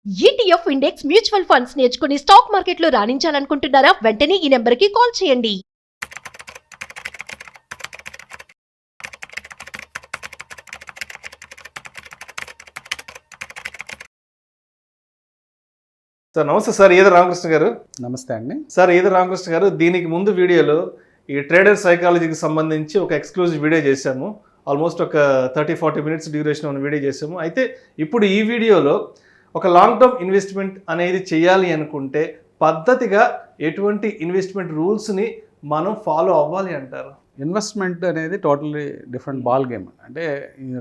ETF index mutual funds నేర్చుకుని stock మార్కెట్లో రాణించాలనుకుంటున్నారా? వెంటనే ఈ నెంబర్కి కాల్ చేయండి. సార్ నమస్తే సార్, ఈద రామకృష్ణ గారు. నమస్తే అండి. సార్ ఈద రామకృష్ణ గారు, దీనికి ముందు వీడియోలో ఈ ట్రేడర్ సైకాలజీకి సంబంధించి ఒక ఎక్స్క్లూజివ్ వీడియో చేశాము. ఆల్మోస్ట్ ఒక 30-40 మినిట్స్ డ్యూరేషన్ ఉన్న వీడియో చేసాము. అయితే ఇప్పుడు ఈ వీడియోలో ఒక లాంగ్ టర్మ్ ఇన్వెస్ట్మెంట్ అనేది చేయాలి అనుకుంటే పద్ధతిగా ఎటువంటి ఇన్వెస్ట్మెంట్ రూల్స్ని మనం ఫాలో అవ్వాలి అంటారు? ఇన్వెస్ట్మెంట్ అనేది టోటల్లీ డిఫరెంట్ బాల్ గేమ్. అంటే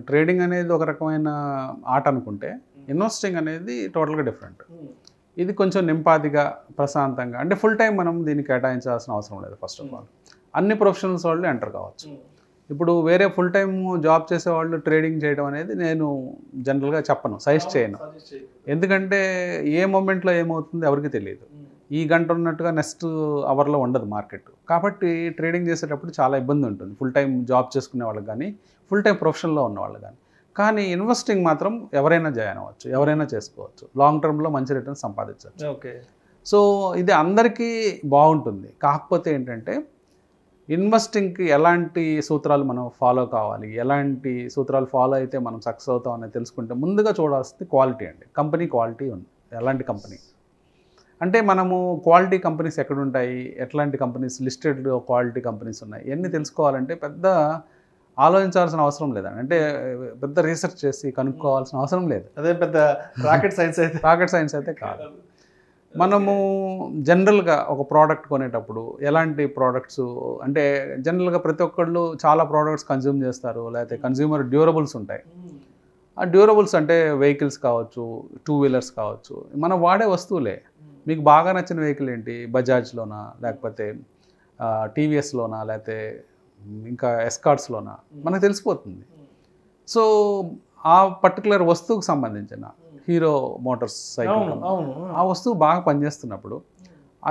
ట్రేడింగ్ అనేది ఒక రకమైన ఆట అనుకుంటే ఇన్వెస్టింగ్ అనేది టోటల్గా డిఫరెంట్. ఇది కొంచెం నింపాదిగా ప్రశాంతంగా, అంటే ఫుల్ టైం మనం దీన్ని కేటాయించాల్సిన అవసరం లేదు. ఫస్ట్ ఆఫ్ ఆల్ అన్ని ప్రొఫెషనల్స్ వాళ్ళు ఎంటర్ కావచ్చు. ఇప్పుడు వేరే ఫుల్ టైం జాబ్ చేసేవాళ్ళు ట్రేడింగ్ చేయడం అనేది నేను జనరల్గా చెప్పను, సజెస్ట్ చేయను. ఎందుకంటే ఏ మూమెంట్లో ఏమవుతుందో ఎవరికి తెలియదు. ఈ గంట ఉన్నట్టుగా నెక్స్ట్ అవర్లో ఉండదు మార్కెట్. కాబట్టి ట్రేడింగ్ చేసేటప్పుడు చాలా ఇబ్బంది ఉంటుంది ఫుల్ టైం జాబ్ చేసుకునే వాళ్ళకి కానీ, ఫుల్ టైం ప్రొఫెషన్లో ఉన్న వాళ్ళు కానీ. కానీ ఇన్వెస్టింగ్ మాత్రం ఎవరైనా జాయిన్ అవ్వచ్చు, ఎవరైనా చేసుకోవచ్చు. లాంగ్ టర్మ్లో మంచి రిటర్న్ సంపాదించవచ్చు. ఓకే. సో ఇది అందరికీ బాగుంటుంది. కాకపోతే ఏంటంటే ఇన్వెస్టింగ్కి ఎలాంటి సూత్రాలు మనం ఫాలో కావాలి, ఎలాంటి సూత్రాలు ఫాలో అయితే మనం సక్సెస్ అవుతాం అనేది తెలుసుకుంటే ముందుగా చూడాల్సింది క్వాలిటీ అండి. కంపెనీ క్వాలిటీ ఉంది. ఎలాంటి కంపెనీ అంటే మనము క్వాలిటీ కంపెనీస్ ఎక్కడుంటాయి, ఎట్లాంటి కంపెనీస్ లిస్టెడ్ క్వాలిటీ కంపెనీస్ ఉన్నాయి, ఇవన్నీ తెలుసుకోవాలంటే పెద్ద ఆలోచించాల్సిన అవసరం లేదండి. అంటే పెద్ద రీసెర్చ్ చేసి కనుక్కోవాల్సిన అవసరం లేదు. అదే పెద్ద రాకెట్ సైన్స్ అయితే కాదు. మనము జనరల్గా ఒక ప్రోడక్ట్ కొనేటప్పుడు ఎలాంటి ప్రోడక్ట్స్ అంటే జనరల్గా ప్రతి ఒక్కళ్ళు చాలా ప్రోడక్ట్స్ కన్జ్యూమ్ చేస్తారు, లేకపోతే కన్జ్యూమర్ డ్యూరబుల్స్ ఉంటాయి. ఆ డ్యూరబుల్స్ అంటే వెహికల్స్ కావచ్చు, 2 వీలర్స్ కావచ్చు, మనం వాడే వస్తువులే. మీకు బాగా నచ్చిన వెహికల్ ఏంటి? బజాజ్లోనా, లేకపోతే టీవీఎస్లోనా, లేకపోతే ఇంకా ఎస్కార్ట్స్లోనా, మనకు తెలిసిపోతుంది. సో ఆ పర్టికులర్ వస్తువుకు సంబంధించిన హీరో మోటార్స్ సైకిల్ ఆ వస్తువు బాగా పనిచేస్తున్నప్పుడు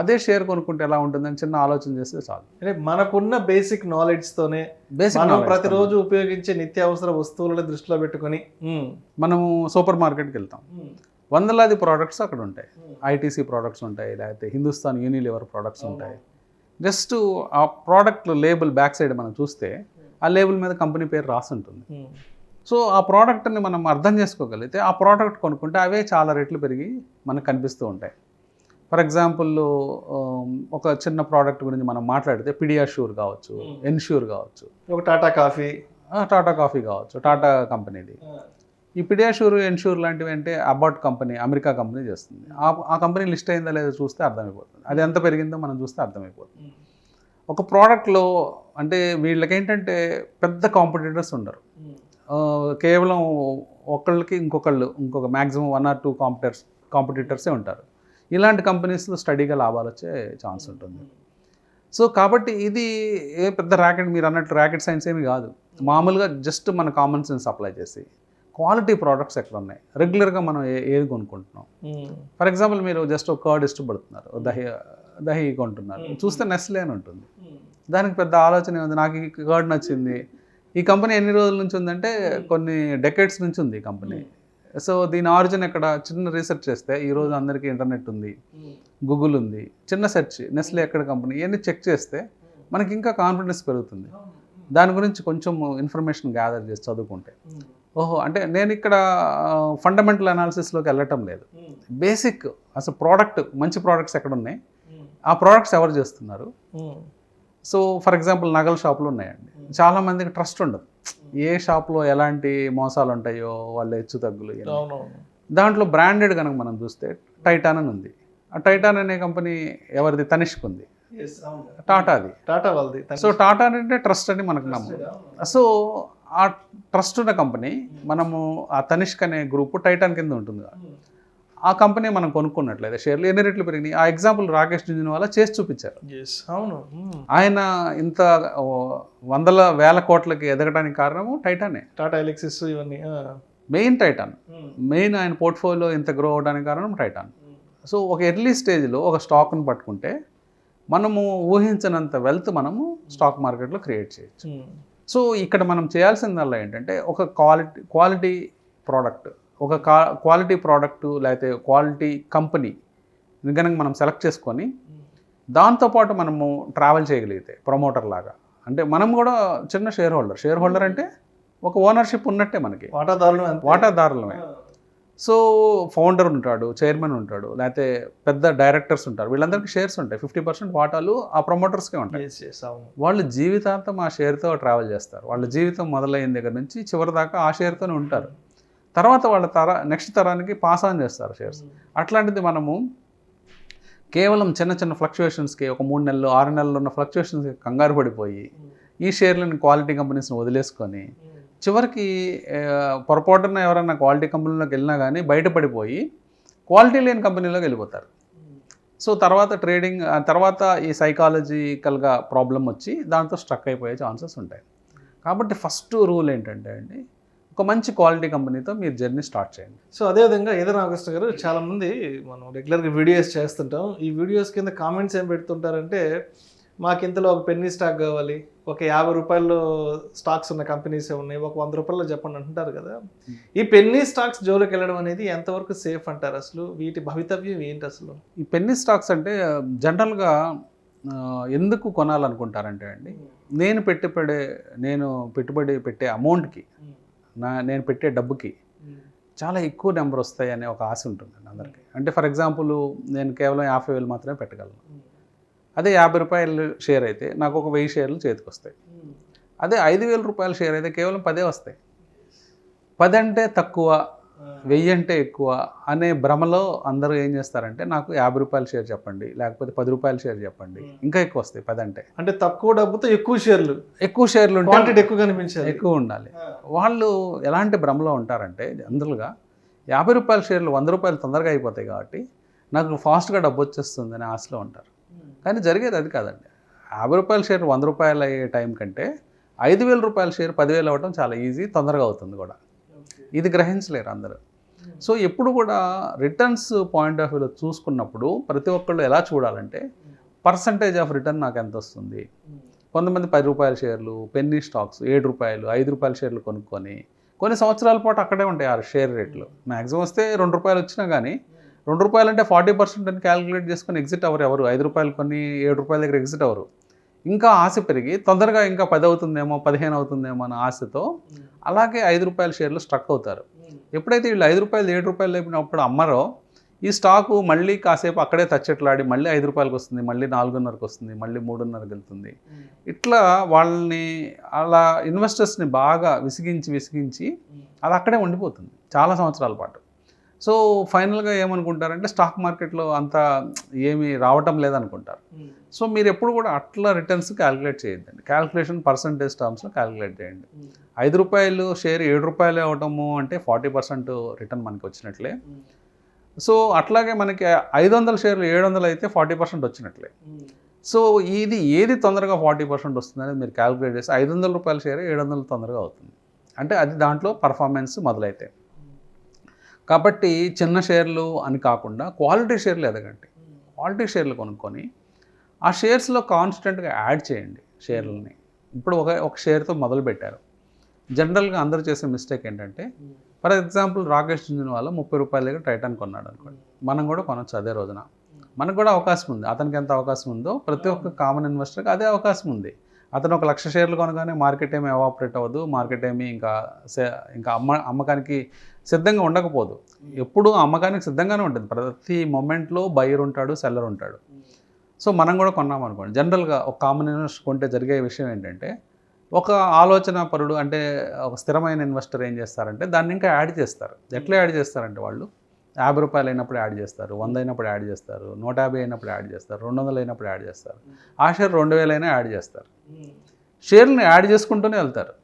అదే షేర్ కొనుక్కుంటే ఎలా ఉంటుందని చిన్న ఆలోచన చేస్తే చాలు. అంటే మనకున్న బేసిక్ నాలెడ్జ్తోనే మనం ప్రతిరోజు ఉపయోగించే నిత్యావసర వస్తువులను దృష్టిలో పెట్టుకొని మనము సూపర్ మార్కెట్కి వెళ్తాం. వందలాది ప్రోడక్ట్స్ అక్కడ ఉంటాయి. ఐటీసీ ప్రోడక్ట్స్ ఉంటాయి, లేకపోతే హిందుస్థాన్ యూనిలివర్ ప్రోడక్ట్స్ ఉంటాయి. జస్ట్ ఆ ప్రోడక్ట్ లేబుల్ బ్యాక్ సైడ్ మనం చూస్తే ఆ లేబుల్ మీద కంపెనీ పేరు రాసి ఉంటుంది. సో ఆ ప్రోడక్ట్ని మనం అర్థం చేసుకోగలిగితే ఆ ప్రోడక్ట్ కొనుక్కుంటే అవే చాలా రేట్లు పెరిగి మనకు కనిపిస్తూ ఉంటాయి. ఫర్ ఎగ్జాంపుల్ ఒక చిన్న ప్రోడక్ట్ గురించి మనం మాట్లాడితే పిడియాష్యూర్ కావచ్చు, ఎన్ష్యూర్ కావచ్చు, ఒక టాటా కాఫీ కావచ్చు, టాటా కంపెనీది. ఈ పిడియాష్యూర్, ఎన్ష్యూర్ లాంటివి అంటే అబాట్ కంపెనీ, అమెరికా కంపెనీ చేస్తుంది. ఆ కంపెనీ లిస్ట్ అయిందా లేదో చూస్తే అర్థమైపోతుంది. అది ఎంత పెరిగిందో మనం చూస్తే అర్థమైపోతుంది. ఒక ప్రోడక్ట్లో అంటే వీళ్ళకి ఏంటంటే పెద్ద కాంపిటీటర్స్ ఉండరు. కేవలం ఒకళ్ళకి ఇంకొక మ్యాక్సిమం 1 or 2 కాంపిటీటర్సే ఉంటారు. ఇలాంటి కంపెనీస్లో స్టడీగా లాభాలు వచ్చే ఛాన్స్ ఉంటుంది. సో కాబట్టి ఇది ఏ పెద్ద ర్యాకెట్, మీరు అన్నట్టు ర్యాకెట్ సైన్స్ ఏమి కాదు. మామూలుగా జస్ట్ మన కామన్ సెన్స్ అప్లై చేసి క్వాలిటీ ప్రోడక్ట్స్ ఎక్కడ ఉన్నాయి, రెగ్యులర్గా మనం ఏది కొనుక్కుంటున్నాం. ఫర్ ఎగ్జాంపుల్ మీరు జస్ట్ ఒక కర్డ్ ఇష్టపడుతున్నారు, దహి కొంటున్నారు, చూస్తే నెస్లే అని ఉంటుంది. దానికి పెద్ద ఆలోచన ఉంది, నాకు ఈ కర్డ్ నచ్చింది. ఈ కంపెనీ ఎన్ని రోజుల నుంచి ఉందంటే కొన్ని డెకేడ్స్ నుంచి ఉంది ఈ కంపెనీ. సో దీని ఆరిజిన్ ఎక్కడ, చిన్న రీసెర్చ్ చేస్తే ఈరోజు అందరికీ ఇంటర్నెట్ ఉంది, గూగుల్ ఉంది, చిన్న సెర్చ్ నెస్లే ఎక్కడ కంపెనీ, ఇవన్నీ చెక్ చేస్తే మనకి ఇంకా కాన్ఫిడెన్స్ పెరుగుతుంది. దాని గురించి కొంచెం ఇన్ఫర్మేషన్ గ్యాదర్ చేసి చదువుకుంటే ఓహో, అంటే నేను ఇక్కడ ఫండమెంటల్ అనాలిసిస్లోకి వెళ్ళటం లేదు. బేసిక్ అసలు ప్రోడక్ట్, మంచి ప్రోడక్ట్స్ ఎక్కడ ఉన్నాయి, ఆ ప్రోడక్ట్స్ ఎవరు చేస్తున్నారు. సో ఫర్ ఎగ్జాంపుల్ నగల షాపులు ఉన్నాయండి, చాలామందికి ట్రస్ట్ ఉండదు. ఏ షాప్లో ఎలాంటి మోసాలు ఉంటాయో, వాళ్ళ హెచ్చు తగ్గులు. దాంట్లో బ్రాండెడ్ కనుక మనం చూస్తే టైటాన్ అని ఉంది. ఆ టైటాన్ అనే కంపెనీ ఎవరిది? తనిష్క్ ఉంది, టాటాది. సో టాటా అంటే ట్రస్ట్ అని మనకు నమ్మకం. సో ఆ ట్రస్ట్ ఉన్న కంపెనీ, మనము ఆ తనిష్క్ అనే గ్రూప్ టైటాన్ కింద ఉంటుంది. ఆ కంపెనీ మనం కొనుక్కున్నట్లయితే షేర్లు ఎన్ని రెట్లు పెరిగినాయి. ఆ ఎగ్జాంపుల్ రాకేష్ జుంజున్వాలా చేసి చూపించారు. ఆయన ఇంత వందల వేల కోట్లకి ఎదగడానికి కారణము టైటానే. టాటా ఎలక్సిస్ ఇవన్నీ మెయిన్ టైటాన్. మెయిన్ ఆయన పోర్ట్ఫోలియో ఇంత గ్రో అవడానికి కారణం టైటాన్. సో ఒక ఎర్లీ స్టేజ్లో ఒక స్టాక్ని పట్టుకుంటే మనము ఊహించినంత వెల్త్ మనము స్టాక్ మార్కెట్లో క్రియేట్ చేయొచ్చు. సో ఇక్కడ మనం చేయాల్సిందల్లా ఏంటంటే ఒక క్వాలిటీ ప్రోడక్ట్ ఒక క్వాలిటీ ప్రోడక్ట్ లేకపోతే క్వాలిటీ కంపెనీ కనుక మనం సెలెక్ట్ చేసుకొని దాంతోపాటు మనము ట్రావెల్ చేయగలిగితే ప్రమోటర్ లాగా, అంటే మనం కూడా చిన్న షేర్ హోల్డర్ అంటే ఒక ఓనర్షిప్ ఉన్నట్టే మనకి, వాటాదారులమే. సో ఫౌండర్ ఉంటాడు, చైర్మన్ ఉంటాడు, లేకపోతే పెద్ద డైరెక్టర్స్ ఉంటారు, వీళ్ళందరికీ షేర్స్ ఉంటాయి. 50% వాటాలు ఆ ప్రమోటర్స్కే ఉంటాయి. వాళ్ళు జీవితాంతం ఆ షేర్తో ట్రావెల్ చేస్తారు. వాళ్ళ జీవితం మొదలైన దగ్గర నుంచి చివరి దాకా ఆ షేర్తోనే ఉంటారు. తర్వాత వాళ్ళ నెక్స్ట్ తరానికి పాస్ ఆన్ చేస్తారు షేర్స్. అట్లాంటిది మనము కేవలం చిన్న చిన్న ఫ్లక్చుయేషన్స్కి, ఒక 3 నెలలు 6 నెలలు ఉన్న ఫ్లక్చుయేషన్స్కి కంగారు పడిపోయి ఈ షేర్లను క్వాలిటీ కంపెనీస్ని వదిలేసుకొని చివరికి పొరపాటున ఎవరైనా క్వాలిటీ కంపెనీలోకి వెళ్ళినా కానీ బయటపడిపోయి క్వాలిటీ లేని కంపెనీలోకి వెళ్ళిపోతారు. సో తర్వాత ట్రేడింగ్, తర్వాత ఈ సైకాలజికల్గా ప్రాబ్లం వచ్చి దాంతో స్ట్రక్ అయిపోయే ఛాన్సెస్ ఉంటాయి. కాబట్టి ఫస్ట్ రూల్ ఏంటంటే అండి, ఒక మంచి క్వాలిటీ కంపెనీతో మీరు జర్నీ స్టార్ట్ చేయండి. సో అదేవిధంగా ఏదో నాగకృష్ణ గారు, చాలామంది మనం రెగ్యులర్గా వీడియోస్ చేస్తుంటాం. ఈ వీడియోస్ కింద కామెంట్స్ ఏం పెడుతుంటారంటే, మాకు ఇంతలో ఒక పెన్నీ స్టాక్ కావాలి, ఒక 50 రూపాయలు స్టాక్స్ ఉన్న కంపెనీసే ఉన్నాయి, ఒక 100 రూపాయలు చెప్పండి అంటుంటారు కదా. ఈ పెన్నీ స్టాక్స్ జోలికి వెళ్ళడం అనేది ఎంతవరకు సేఫ్ అంటారు? అసలు వీటి భవితవ్యం ఏంటి అసలు? ఈ పెన్నీ స్టాక్స్ అంటే జనరల్గా ఎందుకు కొనాలనుకుంటారంటే అండి, నేను పెట్టుబడి పెట్టే అమౌంట్కి, నేను పెట్టే డబ్బుకి చాలా ఎక్కువ నెంబర్ వస్తాయి అనే ఒక ఆశ ఉంటుందండి అందరికీ. అంటే ఫర్ ఎగ్జాంపుల్, నేను కేవలం 50,000 మాత్రమే పెట్టగలను. అదే 50 రూపాయలు షేర్ అయితే నాకు ఒక 1000 షేర్లు చేతికి వస్తాయి. అదే 5,000 రూపాయల షేర్ అయితే కేవలం 10 వస్తాయి. 10 అంటే తక్కువ, 1000 అంటే ఎక్కువ అనే భ్రమలో అందరూ ఏం చేస్తారంటే, నాకు 50 రూపాయల షేర్ చెప్పండి, లేకపోతే 10 రూపాయల షేర్ చెప్పండి, ఇంకా ఎక్కువ వస్తాయి 10 అంటే తక్కువ డబ్బుతో ఎక్కువ షేర్లు క్వాంటిటీ ఎక్కువ కనిపించాలి, ఎక్కువ ఉండాలి. వాళ్ళు ఎలాంటి భ్రమలో ఉంటారంటే, జనరల్గా 50 రూపాయల షేర్లు 100 రూపాయలు తొందరగా అయిపోతాయి కాబట్టి నాకు ఫాస్ట్గా డబ్బు వచ్చేస్తుంది అనే ఆశలో ఉంటారు. కానీ జరిగేది అది కాదండి. 50 రూపాయల షేర్ 100 రూపాయలు అయ్యే టైం కంటే 5,000 రూపాయల షేర్ 10,000 అవ్వడం చాలా ఈజీ, తొందరగా అవుతుంది కూడా. ఇది గ్రహించలేరు అందరూ. సో ఎప్పుడు కూడా రిటర్న్స్ పాయింట్ ఆఫ్ వ్యూలో చూసుకున్నప్పుడు ప్రతి ఒక్కళ్ళు ఎలా చూడాలంటే, పర్సంటేజ్ ఆఫ్ రిటర్న్ నాకు ఎంత వస్తుంది. కొంతమంది 10 రూపాయల షేర్లు, పెన్నీ స్టాక్స్ 7 రూపాయలు 5 రూపాయల షేర్లు కొనుక్కొని కొన్ని సంవత్సరాల పాటు అక్కడే ఉంటాయి ఆ షేర్ రేట్లు. మ్యాక్సిమం వస్తే 2 రూపాయలు వచ్చినా కానీ 2 రూపాయలు అంటే 40% అని క్యాలిక్యులేట్ చేసుకొని ఎగ్జిట్ అవ్వరు ఎవరు. 5 రూపాయలు కొన్ని 7 రూపాయల దగ్గర ఎగ్జిట్ అవ్వరు. ఇంకా ఆశ పెరిగి తొందరగా ఇంకా 10 అవుతుందేమో 15 అవుతుందేమో అన్న ఆశతో అలాగే 5 రూపాయల షేర్లు స్ట్రక్ అవుతారు. ఎప్పుడైతే వీళ్ళు 5 రూపాయలు 7 రూపాయలు లేపినప్పుడు అమ్మరో, ఈ స్టాకు మళ్ళీ కాసేపు అక్కడే తచ్చెట్లాడి మళ్ళీ 5 రూపాయలకు వస్తుంది, మళ్ళీ 4:30కి వస్తుంది, మళ్ళీ 3:30కి వెళ్తుంది. ఇట్లా వాళ్ళని అలా ఇన్వెస్టర్స్ని బాగా విసిగించి అది అక్కడే ఉండిపోతుంది చాలా సంవత్సరాల పాటు. సో ఫైనల్గా ఏమనుకుంటారంటే, స్టాక్ మార్కెట్లో అంత ఏమీ రావటం లేదనుకుంటారు. సో మీరు ఎప్పుడు కూడా అట్లా రిటర్న్స్ క్యాలిక్యులేట్ చేయొద్దండి. క్యాలిక్యులేషన్ పర్సంటేజ్ టర్మ్స్లో క్యాలిక్యులేట్ చేయండి. 5 రూపాయలు షేర్ 7 రూపాయలు అవటము అంటే 40% రిటర్న్ మనకి వచ్చినట్లే. సో అట్లాగే మనకి 500 షేర్లు 700 అయితే 40% వచ్చినట్లే. సో ఇది ఏది తొందరగా 40% వస్తుందనేది మీరు క్యాలిక్యులేట్ చేస్తే 500 రూపాయల షేర్ 700 తొందరగా అవుతుంది. అంటే అది దాంట్లో పర్ఫార్మెన్స్ మొదలైతే. కాబట్టి చిన్న షేర్లు అని కాకుండా క్వాలిటీ షేర్లు ఎదగండి. క్వాలిటీ షేర్లు కొనుక్కొని ఆ షేర్స్లో కాన్స్టెంట్గా యాడ్ చేయండి షేర్లని. ఇప్పుడు ఒక షేర్తో మొదలు పెట్టారు. జనరల్గా అందరూ చేసే మిస్టేక్ ఏంటంటే, ఫర్ ఎగ్జాంపుల్ రాకేష్ జుంజునవాలా 30 రూపాయల దగ్గర టైటాన్ కొన్నాడు అనుకోండి, మనం కూడా కొనొచ్చు అదే రోజున. మనకు కూడా అవకాశం ఉంది. అతనికి ఎంత అవకాశం ఉందో ప్రతి ఒక్క కామన్ ఇన్వెస్టర్కి అదే అవకాశం ఉంది. అతను 1,00,000 షేర్లు కొనగానే మార్కెట్ ఏమీ ఎవాపరేట్ అవ్వదు, మార్కెట్ ఏమీ ఇంకా అమ్మకానికి సిద్ధంగా ఉండకపోదు. ఎప్పుడు అమ్మకానికి సిద్ధంగానే ఉంటుంది. ప్రతి మొమెంట్లో బయర్ ఉంటాడు, సెల్లర్ ఉంటాడు. సో మనం కూడా కొన్నామనుకోండి, జనరల్గా ఒక కామన్ ఇన్వెస్టర్ కొంటే జరిగే విషయం ఏంటంటే, ఒక ఆలోచన పరుడు అంటే ఒక స్థిరమైన ఇన్వెస్టర్ ఏం చేస్తారంటే దాన్ని ఇంకా యాడ్ చేస్తారు. ఎట్లా యాడ్ చేస్తారంటే, వాళ్ళు 50 రూపాయలు అయినప్పుడు యాడ్ చేస్తారు, 100 అయినప్పుడు యాడ్ చేస్తారు, 150 అయినప్పుడు యాడ్ చేస్తారు, 200 అయినప్పుడు యాడ్ చేస్తారు, ఆ షేర్ 2000 అయినా యాడ్ చేస్తారు. షేర్ని యాడ్ చేసుకుంటూనే వెళ్తారు.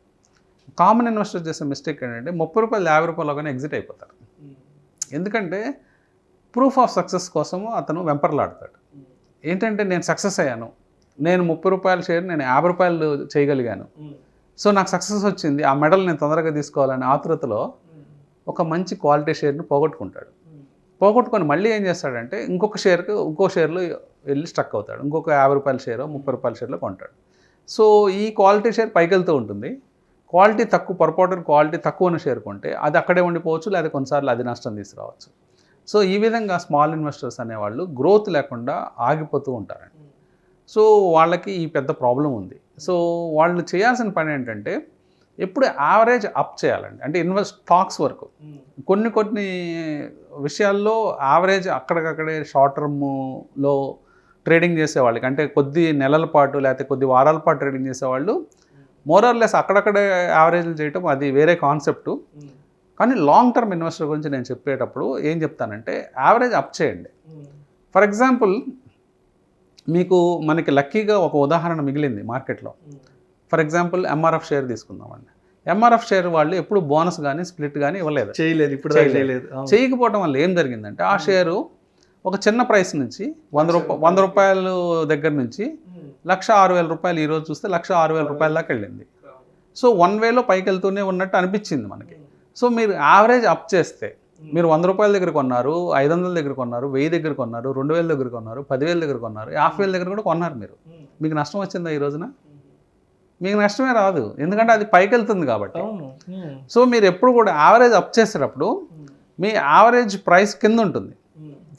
కామన్ ఇన్వెస్టర్ చేసే మిస్టేక్ ఏంటంటే 30 రూపాయలు 50 రూపాయలు కానీ ఎగ్జిట్ అయిపోతారు. ఎందుకంటే ప్రూఫ్ ఆఫ్ సక్సెస్ కోసము అతను వెంపర్లాడతాడు. ఏంటంటే, నేను సక్సెస్ అయ్యాను, నేను 30 రూపాయల షేర్ నేను 50 రూపాయలు చేయగలిగాను, సో నాకు సక్సెస్ వచ్చింది, ఆ మెడల్ నేను తొందరగా తీసుకోవాలనే ఆతృతలో ఒక మంచి క్వాలిటీ షేర్ని పోగొట్టుకుంటాడు. పోగొట్టుకొని మళ్ళీ ఏం చేస్తాడంటే ఇంకో షేర్లో వెళ్ళి స్ట్రక్ అవుతాడు. ఇంకొక 50 రూపాయల షేరో 30 రూపాయల షేర్లో కొంటాడు. సో ఈ క్వాలిటీ షేర్ పైకి వెళ్తూ ఉంటుంది, క్వాలిటీ తక్కువ, పొరపాటున క్వాలిటీ తక్కువ ఉన్న షేర్ కొంటే అది అక్కడే ఉండిపోవచ్చు, లేదా కొన్నిసార్లు అది నష్టం తీసుకురావచ్చు. సో ఈ విధంగా స్మాల్ ఇన్వెస్టర్స్ అనేవాళ్ళు గ్రోత్ లేకుండా ఆగిపోతూ ఉంటారండి. సో వాళ్ళకి ఈ పెద్ద ప్రాబ్లం ఉంది. సో వాళ్ళు చేయాల్సిన పని ఏంటంటే ఎప్పుడు యావరేజ్ అప్ చేయాలండి. అంటే స్టాక్స్ వరకు కొన్ని విషయాల్లో యావరేజ్ అక్కడికక్కడే షార్ట్ టర్మ్లో ట్రేడింగ్ చేసేవాళ్ళకి, అంటే కొద్ది నెలల పాటు లేకపోతే కొద్ది వారాల పాటు ట్రేడింగ్ చేసేవాళ్ళు మోరర్లెస్ అక్కడక్కడే యావరేజ్లు చేయటం అది వేరే కాన్సెప్టు. కానీ లాంగ్ టర్మ్ ఇన్వెస్టర్ గురించి నేను చెప్పేటప్పుడు ఏం చెప్తానంటే యావరేజ్ అప్ చేయండి. ఫర్ ఎగ్జాంపుల్ మీకు మనకి లక్కీగా ఒక ఉదాహరణ మిగిలింది మార్కెట్లో. ఫర్ ఎగ్జాంపుల్ ఎంఆర్ఎఫ్ షేర్ తీసుకుందామండి. ఎంఆర్ఎఫ్ షేర్ వాళ్ళు ఎప్పుడు బోనస్ కానీ స్ప్లిట్ కానీ ఇవ్వలేదు, చేయలేదు, ఇప్పుడు చేయలేదు. చేయకపోవడం వల్ల ఏం జరిగిందంటే ఆ షేరు ఒక చిన్న ప్రైస్ నుంచి 100 రూపాయలు దగ్గర నుంచి 1,06,000 ఈరోజు చూస్తే 1,06,000 దాకా వెళ్ళింది. సో 1 వేలో పైకి వెళ్తూనే ఉన్నట్టు అనిపించింది మనకి. సో మీరు యావరేజ్ అప్ చేస్తే మీరు 100 రూపాయల దగ్గర కొన్నారు, 500 దగ్గర కొన్నారు, 1000 దగ్గర కొన్నారు, 2000 దగ్గర కొన్నారు, 10,000 దగ్గర కొన్నారు, 50,000 దగ్గర కూడా కొన్నారు. మీకు నష్టం వచ్చిందా ఈ రోజున? మీకు నష్టమే రాదు, ఎందుకంటే అది పైకి వెళ్తుంది కాబట్టి. సో మీరు ఎప్పుడు కూడా యావరేజ్ అప్ చేసేటప్పుడు మీ యావరేజ్ ప్రైస్ కింద ఉంటుంది.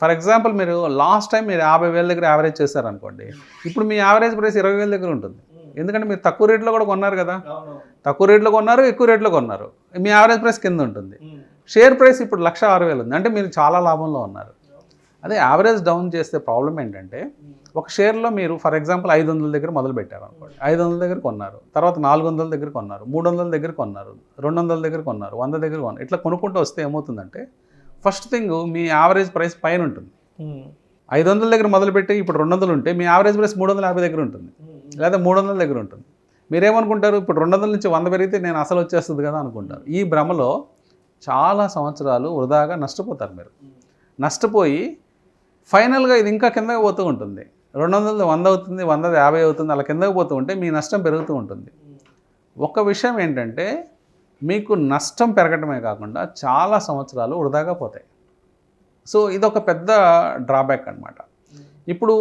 ఫర్ ఎగ్జాంపుల్ మీరు లాస్ట్ టైం మీరు 50,000 దగ్గర యావరేజ్ చేశారనుకోండి, ఇప్పుడు మీ యావరేజ్ ప్రైస్ 20,000 దగ్గర ఉంటుంది. ఎందుకంటే మీరు తక్కువ రేట్లో కూడా కొన్నారు కదా, తక్కువ రేట్లో కొన్నారు, ఎక్కువ రేట్లో కొన్నారు, మీ యావరేజ్ ప్రైస్ కింద ఉంటుంది. షేర్ ప్రైస్ ఇప్పుడు 1,06,000 ఉంది, అంటే మీరు చాలా లాభంలో ఉన్నారు. అదే యావరేజ్ డౌన్ చేస్తే ప్రాబ్లం ఏంటంటే ఒక షేర్లో మీరు ఫర్ ఎగ్జాంపుల్ 500 దగ్గర మొదలు పెట్టారు అనుకోండి, 500 దగ్గర కొన్నారు, తర్వాత 400 దగ్గర కొన్నారు, 300 దగ్గర కొన్నారు, 200 దగ్గర కొన్నారు, 100 దగ్గర కొన్నారు. ఇట్లా కొనుక్కుంటూ వస్తే ఏమవుతుందంటే ఫస్ట్ థింగ్ మీ యావరేజ్ ప్రైస్ పైన ఉంటుంది. 500 దగ్గర మొదలుపెట్టి ఇప్పుడు 200 ఉంటే మీ యావరేజ్ ప్రైస్ 350 దగ్గర ఉంటుంది, లేదా 300 దగ్గర ఉంటుంది. మీరేమనుకుంటారు, ఇప్పుడు 200 నుంచి 100 పెరిగితే నేను అసలు వచ్చేస్తుంది కదా అనుకుంటారు. ఈ భ్రమలో చాలా సంవత్సరాలు వృధాగా నష్టపోతారు. మీరు నష్టపోయి ఫైనల్గా ఇది ఇంకా కిందకి పోతూ ఉంటుంది. 200 100 అవుతుంది, 100 50 అవుతుంది, అలా కిందకి పోతూ ఉంటే మీ నష్టం పెరుగుతూ ఉంటుంది. ఒక విషయం ఏంటంటే మీకు నష్టం పెరగటమే కాకుండా చాలా సంవత్సరాలు వృధాగా పోతాయి. సో ఇదొక పెద్ద డ్రాబ్యాక్ అనమాట. ఇప్పుడు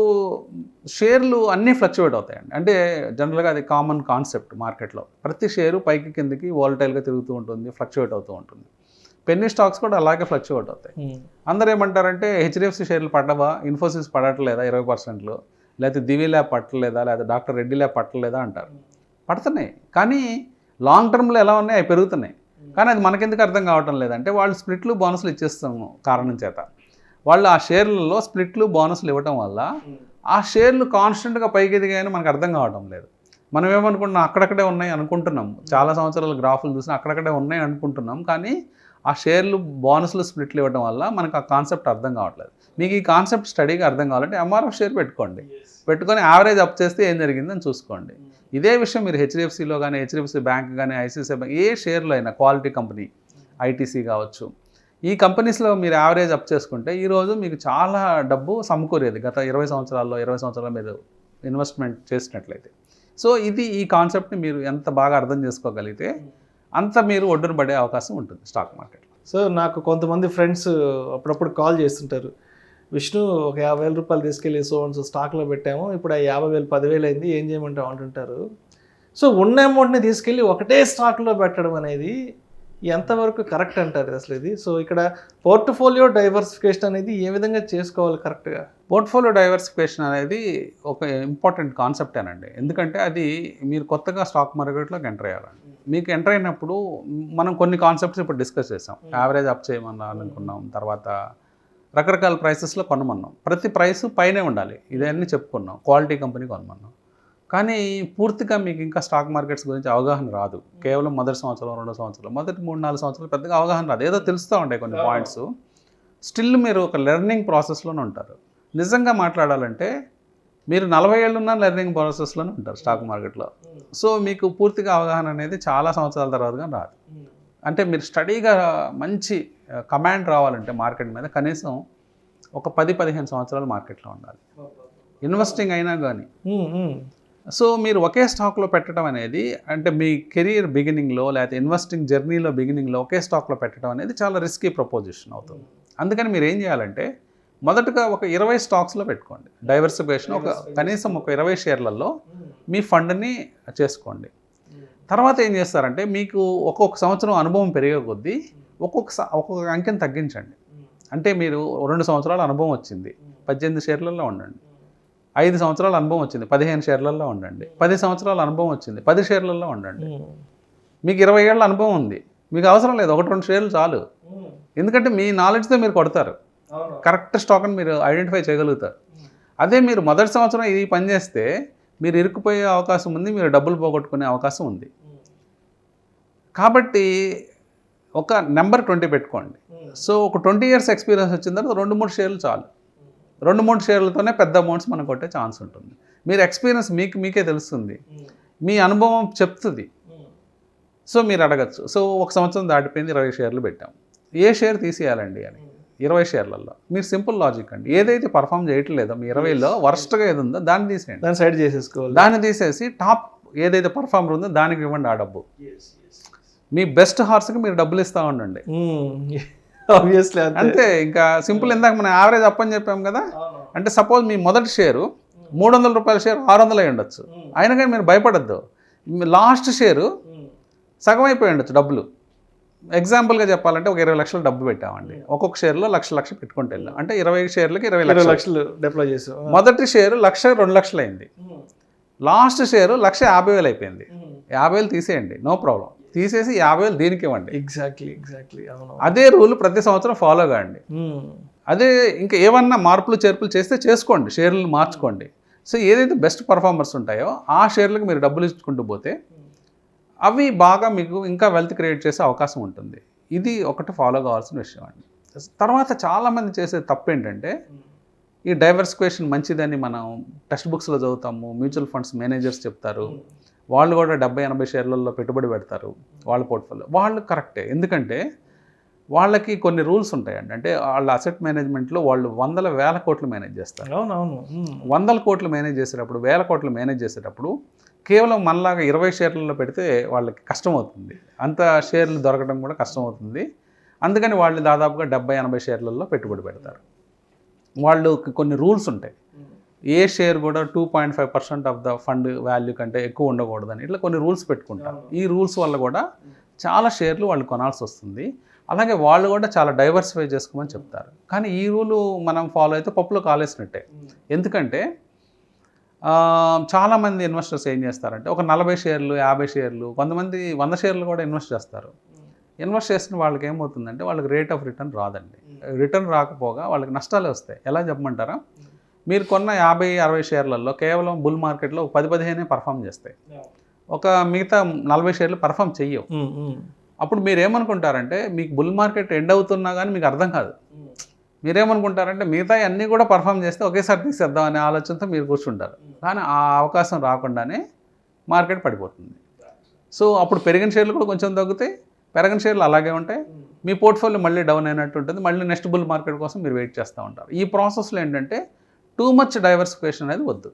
షేర్లు అన్నీ ఫ్లక్చువేట్ అవుతాయండి. అంటే జనరల్గా అది కామన్ కాన్సెప్ట్ మార్కెట్లో. ప్రతి షేరు పైకి కిందకి వాలటైల్గా తిరుగుతూ ఉంటుంది, ఫ్లక్చువేట్ అవుతూ ఉంటుంది. పెన్నీ స్టాక్స్ కూడా అలాగే ఫ్లక్చువేట్ అవుతాయి. అందరూ ఏమంటారంటే హెచ్డిఎఫ్సి షేర్లు పడ్డవా, ఇన్ఫోసిస్ పడట్లేదా 20%, లేకపోతే దివి ల్యాబ్ పట్టలేదా, లేదా డాక్టర్ రెడ్డి ల్యాబ్ పట్టలేదా అంటారు. పడుతున్నాయి, కానీ లాంగ్ టర్మ్లో ఎలా ఉన్నాయి అవి పెరుగుతున్నాయి. కానీ అది మనకెందుకు అర్థం కావటం లేదంటే వాళ్ళు స్ప్లిట్లు బోనస్లు ఇచ్చేస్తాము కారణం చేత. వాళ్ళు ఆ షేర్లలో స్ప్లిట్లు బోనస్లు ఇవ్వటం వల్ల ఆ షేర్లు కాన్స్టెంట్గా పైకి ఎదిగాయని మనకు అర్థం కావటం లేదు. మనం ఏమనుకుంటున్నాం, అక్కడక్కడే ఉన్నాయి అనుకుంటున్నాం. చాలా సంవత్సరాల గ్రాఫులు చూసినా అక్కడక్కడే ఉన్నాయి అనుకుంటున్నాం, కానీ ఆ షేర్లు బోనస్లు స్ప్లిట్లు ఇవ్వడం వల్ల మనకు ఆ కాన్సెప్ట్ అర్థం కావట్లేదు. మీకు ఈ కాన్సెప్ట్ స్టడీగా అర్థం కావాలంటే ఎంఆర్ఎఫ్ షేర్ పెట్టుకోండి, పెట్టుకొని యావరేజ్ అప్ చేస్తే ఏం జరిగిందని చూసుకోండి. ఇదే విషయం మీరు హెచ్డిఎఫ్సిలో కానీ, హెచ్డిఎఫ్సి బ్యాంక్ కానీ, ఐసిఐసిఐ బ్యాంక్, ఏ షేర్లో అయినా క్వాలిటీ కంపెనీ, ఐటీసీ కావచ్చు, ఈ కంపెనీస్లో మీరు యావరేజ్ అప్ చేసుకుంటే ఈరోజు మీకు చాలా డబ్బు సమకూరేది గత 20 సంవత్సరాల్లో మీరు ఇన్వెస్ట్మెంట్ చేసినట్లయితే. సో ఇది ఈ కాన్సెప్ట్ని మీరు ఎంత బాగా అర్థం చేసుకోగలిగితే అంత మీరు ఒడ్డున పడే అవకాశం ఉంటుంది స్టాక్ మార్కెట్లో. సో నాకు కొంతమంది ఫ్రెండ్స్ అప్పుడప్పుడు కాల్ చేస్తుంటారు, విష్ణు ఒక 50,000 రూపాయలు తీసుకెళ్ళి సో స్టాక్లో పెట్టాము, ఇప్పుడు ఆ 50,000 10,000 అయింది, ఏం చేయమంటావు అంటుంటారు. సో ఉన్న అమౌంట్ని తీసుకెళ్ళి ఒకటే స్టాక్లో పెట్టడం అనేది ఎంతవరకు కరెక్ట్ అంటారు అసలు ఇది? సో ఇక్కడ పోర్ట్ఫోలియో డైవర్సిఫికేషన్ అనేది ఏ విధంగా చేసుకోవాలి కరెక్ట్గా? పోర్ట్ఫోలియో డైవర్సిఫికేషన్ అనేది ఒక ఇంపార్టెంట్ కాన్సెప్టేనండి. ఎందుకంటే అది మీరు కొత్తగా స్టాక్ మార్కెట్లోకి ఎంటర్ అయ్యారండి. మీకు ఎంటర్ అయినప్పుడు మనం కొన్ని కాన్సెప్ట్స్ ఇప్పుడు డిస్కస్ చేసాం. యావరేజ్ అప్ చేయమన్నా అనుకున్నాం, తర్వాత రకరకాల ప్రైసెస్లో కొనమన్నాం. ప్రతి ప్రైస్ పైనే ఉండాలి, ఇదన్నీ చెప్పుకున్నాం. క్వాలిటీ కంపెనీ కొనమన్నాం. కానీ పూర్తిగా మీకు ఇంకా స్టాక్ మార్కెట్స్ గురించి అవగాహన రాదు. కేవలం మొదటి సంవత్సరం, రెండో సంవత్సరం, మొదటి 3-4 సంవత్సరాలు పెద్దగా అవగాహన రాదు. ఏదో తెలుస్తూ ఉంటాయి కొన్ని పాయింట్స్. స్టిల్ మీరు ఒక లెర్నింగ్ ప్రాసెస్లోనే ఉంటారు. నిజంగా మాట్లాడాలంటే మీరు 40 ఏళ్ళున్న లెర్నింగ్ ప్రాసెస్లోనే ఉంటారు స్టాక్ మార్కెట్లో. సో మీకు పూర్తిగా అవగాహన అనేది చాలా సంవత్సరాల తర్వాతగా రాదు. అంటే మీరు స్టడీగా మంచి కమాండ్ రావాలంటే మార్కెట్ మీద కనీసం ఒక 10-15 సంవత్సరాలు మార్కెట్లో ఉండాలి, ఇన్వెస్టింగ్ అయినా కానీ. సో మీరు ఒకే స్టాక్లో పెట్టడం అనేది, అంటే మీ కెరీర్ బిగినింగ్లో లేకపోతే ఇన్వెస్టింగ్ జర్నీలో బిగినింగ్లో ఒకే స్టాక్లో పెట్టడం అనేది చాలా రిస్కీ ప్రపోజిషన్ అవుతుంది. అందుకని మీరు ఏం చేయాలంటే మొదటగా ఒక 20 స్టాక్స్లో పెట్టుకోండి డైవర్సిఫికేషన్. కనీసం ఒక 20 షేర్లలో మీ ఫండ్ని చేసుకోండి. తర్వాత ఏం చేస్తారంటే మీకు ఒక్కొక్క సంవత్సరం అనుభవం పెరిగే కొద్దీ ఒక్కొక్క అంకెను తగ్గించండి. అంటే మీరు 2 సంవత్సరాల అనుభవం వచ్చింది, 18 షేర్లలో ఉండండి. 5 సంవత్సరాల అనుభవం వచ్చింది, 15 షేర్లలో ఉండండి. 10 సంవత్సరాల అనుభవం వచ్చింది, 10 షేర్లలో ఉండండి. మీకు 20 ఏళ్ళ అనుభవం ఉంది, మీకు అవసరం లేదు, 1-2 షేర్లు చాలు. ఎందుకంటే మీ నాలెడ్జ్తో మీరు కొడతారు, కరెక్ట్ స్టాక్ని మీరు ఐడెంటిఫై చేయగలుగుతారు. అదే మీరు మొదటి సంవత్సరం ఇది పని చేస్తే మీరు ఇరుక్కుపోయే అవకాశం ఉంది, మీరు డబ్బులు పోగొట్టుకునే అవకాశం ఉంది. కాబట్టి ఒక నెంబర్ 20 పెట్టుకోండి. సో ఒక 20 ఇయర్స్ ఎక్స్పీరియన్స్ వచ్చిన తర్వాత 2-3 షేర్లు చాలు. 2-3 షేర్లతోనే పెద్ద అమౌంట్స్ మనం కొట్టే ఛాన్స్ ఉంటుంది. మీరు ఎక్స్పీరియన్స్ మీకే తెలుస్తుంది, మీ అనుభవం చెప్తుంది. సో మీరు అడగచ్చు, సో ఒక సంవత్సరం దాటిపోయింది, 20 షేర్లు పెట్టాం, ఏ షేర్ తీసేయాలండి అని. 20 షేర్లలో మీరు సింపుల్ లాజిక్ అండి, ఏదైతే పర్ఫామ్ చేయట్లేదో మీ 20లో వర్స్ట్గా ఏది ఉందో దాన్ని తీసేయండి, దాన్ని సైడ్ చేసేసుకోవాలి. దాన్ని తీసేసి టాప్ ఏదైతే పర్ఫార్మర్ ఉందో దానికి ఇవ్వండి ఆ డబ్బు. మీ బెస్ట్ హార్స్కి మీరు డబ్బులు ఇస్తూ ఉండండి. ఆబ్వియస్లీ అంతే, ఇంకా సింపుల్. ఇందాక మనం యావరేజ్ అప్ అని చెప్పాం కదా. అంటే సపోజ్ మీ మొదటి షేరు 300 రూపాయల షేర్ 600 అయి ఉండొచ్చు, అయినా కానీ మీరు భయపడద్దు. లాస్ట్ షేరు సగం అయిపోయి ఉండొచ్చు డబ్బులు. ఎగ్జాంపుల్గా చెప్పాలంటే ఒక 20 లక్షలు డబ్బు పెట్టామండి, ఒక్కొక్క షేర్లో లక్ష పెట్టుకుంటూ వెళ్ళాం, అంటే 20 షేర్లకి 20 లక్షలు డిప్లాయ్ చేసాం. మొదటి షేరు 2 లక్షలు అయింది, లాస్ట్ షేరు 1,50,000 అయిపోయింది. 50,000 తీసేయండి, నో ప్రాబ్లం, తీసేసి 50,000 దీనికి ఇవ్వండి. ఎగ్జాక్ట్లీ అవును. అదే రూల్ ప్రతి సంవత్సరం ఫాలో కాండి. అదే ఇంకా ఏమన్నా మార్పులు చేర్పులు చేస్తే చేసుకోండి, షేర్లు మార్చుకోండి. సో ఏదైతే బెస్ట్ పర్ఫార్మర్స్ ఉంటాయో ఆ షేర్లకు మీరు డబ్బులు ఇచ్చుకుంటూ పోతే అవి బాగా మీకు ఇంకా వెల్త్ క్రియేట్ చేసే అవకాశం ఉంటుంది. ఇది ఒకటి ఫాలో కావాల్సిన విషయం అండి. తర్వాత చాలామంది చేసే తప్పు ఏంటంటే, ఈ డైవర్సిఫికేషన్ మంచిదని మనం టెక్స్ట్ బుక్స్లో చదువుతాము, మ్యూచువల్ ఫండ్స్ మేనేజర్స్ చెప్తారు, వాళ్ళు కూడా 70-80 షేర్లలో పెట్టుబడి పెడతారు వాళ్ళ పోర్ట్ఫోలియో. వాళ్ళు కరెక్టే, ఎందుకంటే వాళ్ళకి కొన్ని రూల్స్ ఉంటాయండి. అంటే వాళ్ళ అసెట్ మేనేజ్మెంట్లో వాళ్ళు 100,000 కోట్లు మేనేజ్ చేస్తారు. అవునవును. 100 కోట్లు మేనేజ్ చేసేటప్పుడు, 1000 కోట్లు మేనేజ్ చేసేటప్పుడు కేవలం మనలాగా 20 షేర్లలో పెడితే వాళ్ళకి కష్టం అవుతుంది, అంత షేర్లు దొరకడం కూడా కష్టం అవుతుంది. అందుకని వాళ్ళు దాదాపుగా 70-80 షేర్లలో పెట్టుబడి పెడతారు. వాళ్ళకి కొన్ని రూల్స్ ఉంటాయి, ఏ షేర్ కూడా 2.5% ఆఫ్ ద ఫండ్ వాల్యూ కంటే ఎక్కువ ఉండకూడదని, ఇట్లా కొన్ని రూల్స్ పెట్టుకుంటారు. ఈ రూల్స్ వల్ల కూడా చాలా షేర్లు వాళ్ళు కొనాల్సి వస్తుంది. అలాగే వాళ్ళు కూడా చాలా డైవర్సిఫై చేసుకోమని చెప్తారు. కానీ ఈ రూలు మనం ఫాలో అయితే పప్పులో కాలేసినట్టే. ఎందుకంటే చాలామంది ఇన్వెస్టర్స్ ఏం చేస్తారంటే ఒక 40 షేర్లు 50 షేర్లు, కొంతమంది 100 షేర్లు కూడా ఇన్వెస్ట్ చేస్తారు. ఇన్వెస్ట్ చేసిన వాళ్ళకి ఏమవుతుందంటే వాళ్ళకి రేట్ ఆఫ్ రిటర్న్ రాదండి. రిటర్న్ రాకపోగా వాళ్ళకి నష్టాలే వస్తాయి. ఎలా చెప్పమంటారా, మీరు కొన్న 50-60 షేర్లలో కేవలం బుల్ మార్కెట్లో 10-15 పర్ఫామ్ చేస్తాయి, ఒక మిగతా 40 షేర్లు పర్ఫామ్ చెయ్యవు. అప్పుడు మీరు ఏమనుకుంటారంటే మీకు బుల్ మార్కెట్ ఎండ్ అవుతున్నా కానీ మీకు అర్థం కాదు. మీరేమనుకుంటారంటే మిగతా అన్నీ కూడా పర్ఫామ్ చేస్తే ఒకేసారి తీసేద్దాం అనే ఆలోచనతో మీరు కూర్చుంటారు. కానీ ఆ అవకాశం రాకుండానే మార్కెట్ పడిపోతుంది. సో అప్పుడు పెరిగిన షేర్లు కూడా కొంచెం తగ్గుతాయి, పెరగిన షేర్లు అలాగే ఉంటాయి, మీ పోర్ట్ఫోలియో మళ్ళీ డౌన్ అయినట్టు ఉంటుంది. మళ్ళీ నెక్స్ట్ బుల్ మార్కెట్ కోసం మీరు వెయిట్ చేస్తూ ఉంటారు. ఈ ప్రాసెస్లో ఏంటంటే టూ మచ్ డైవర్సిఫికేషన్ అనేది వద్దు.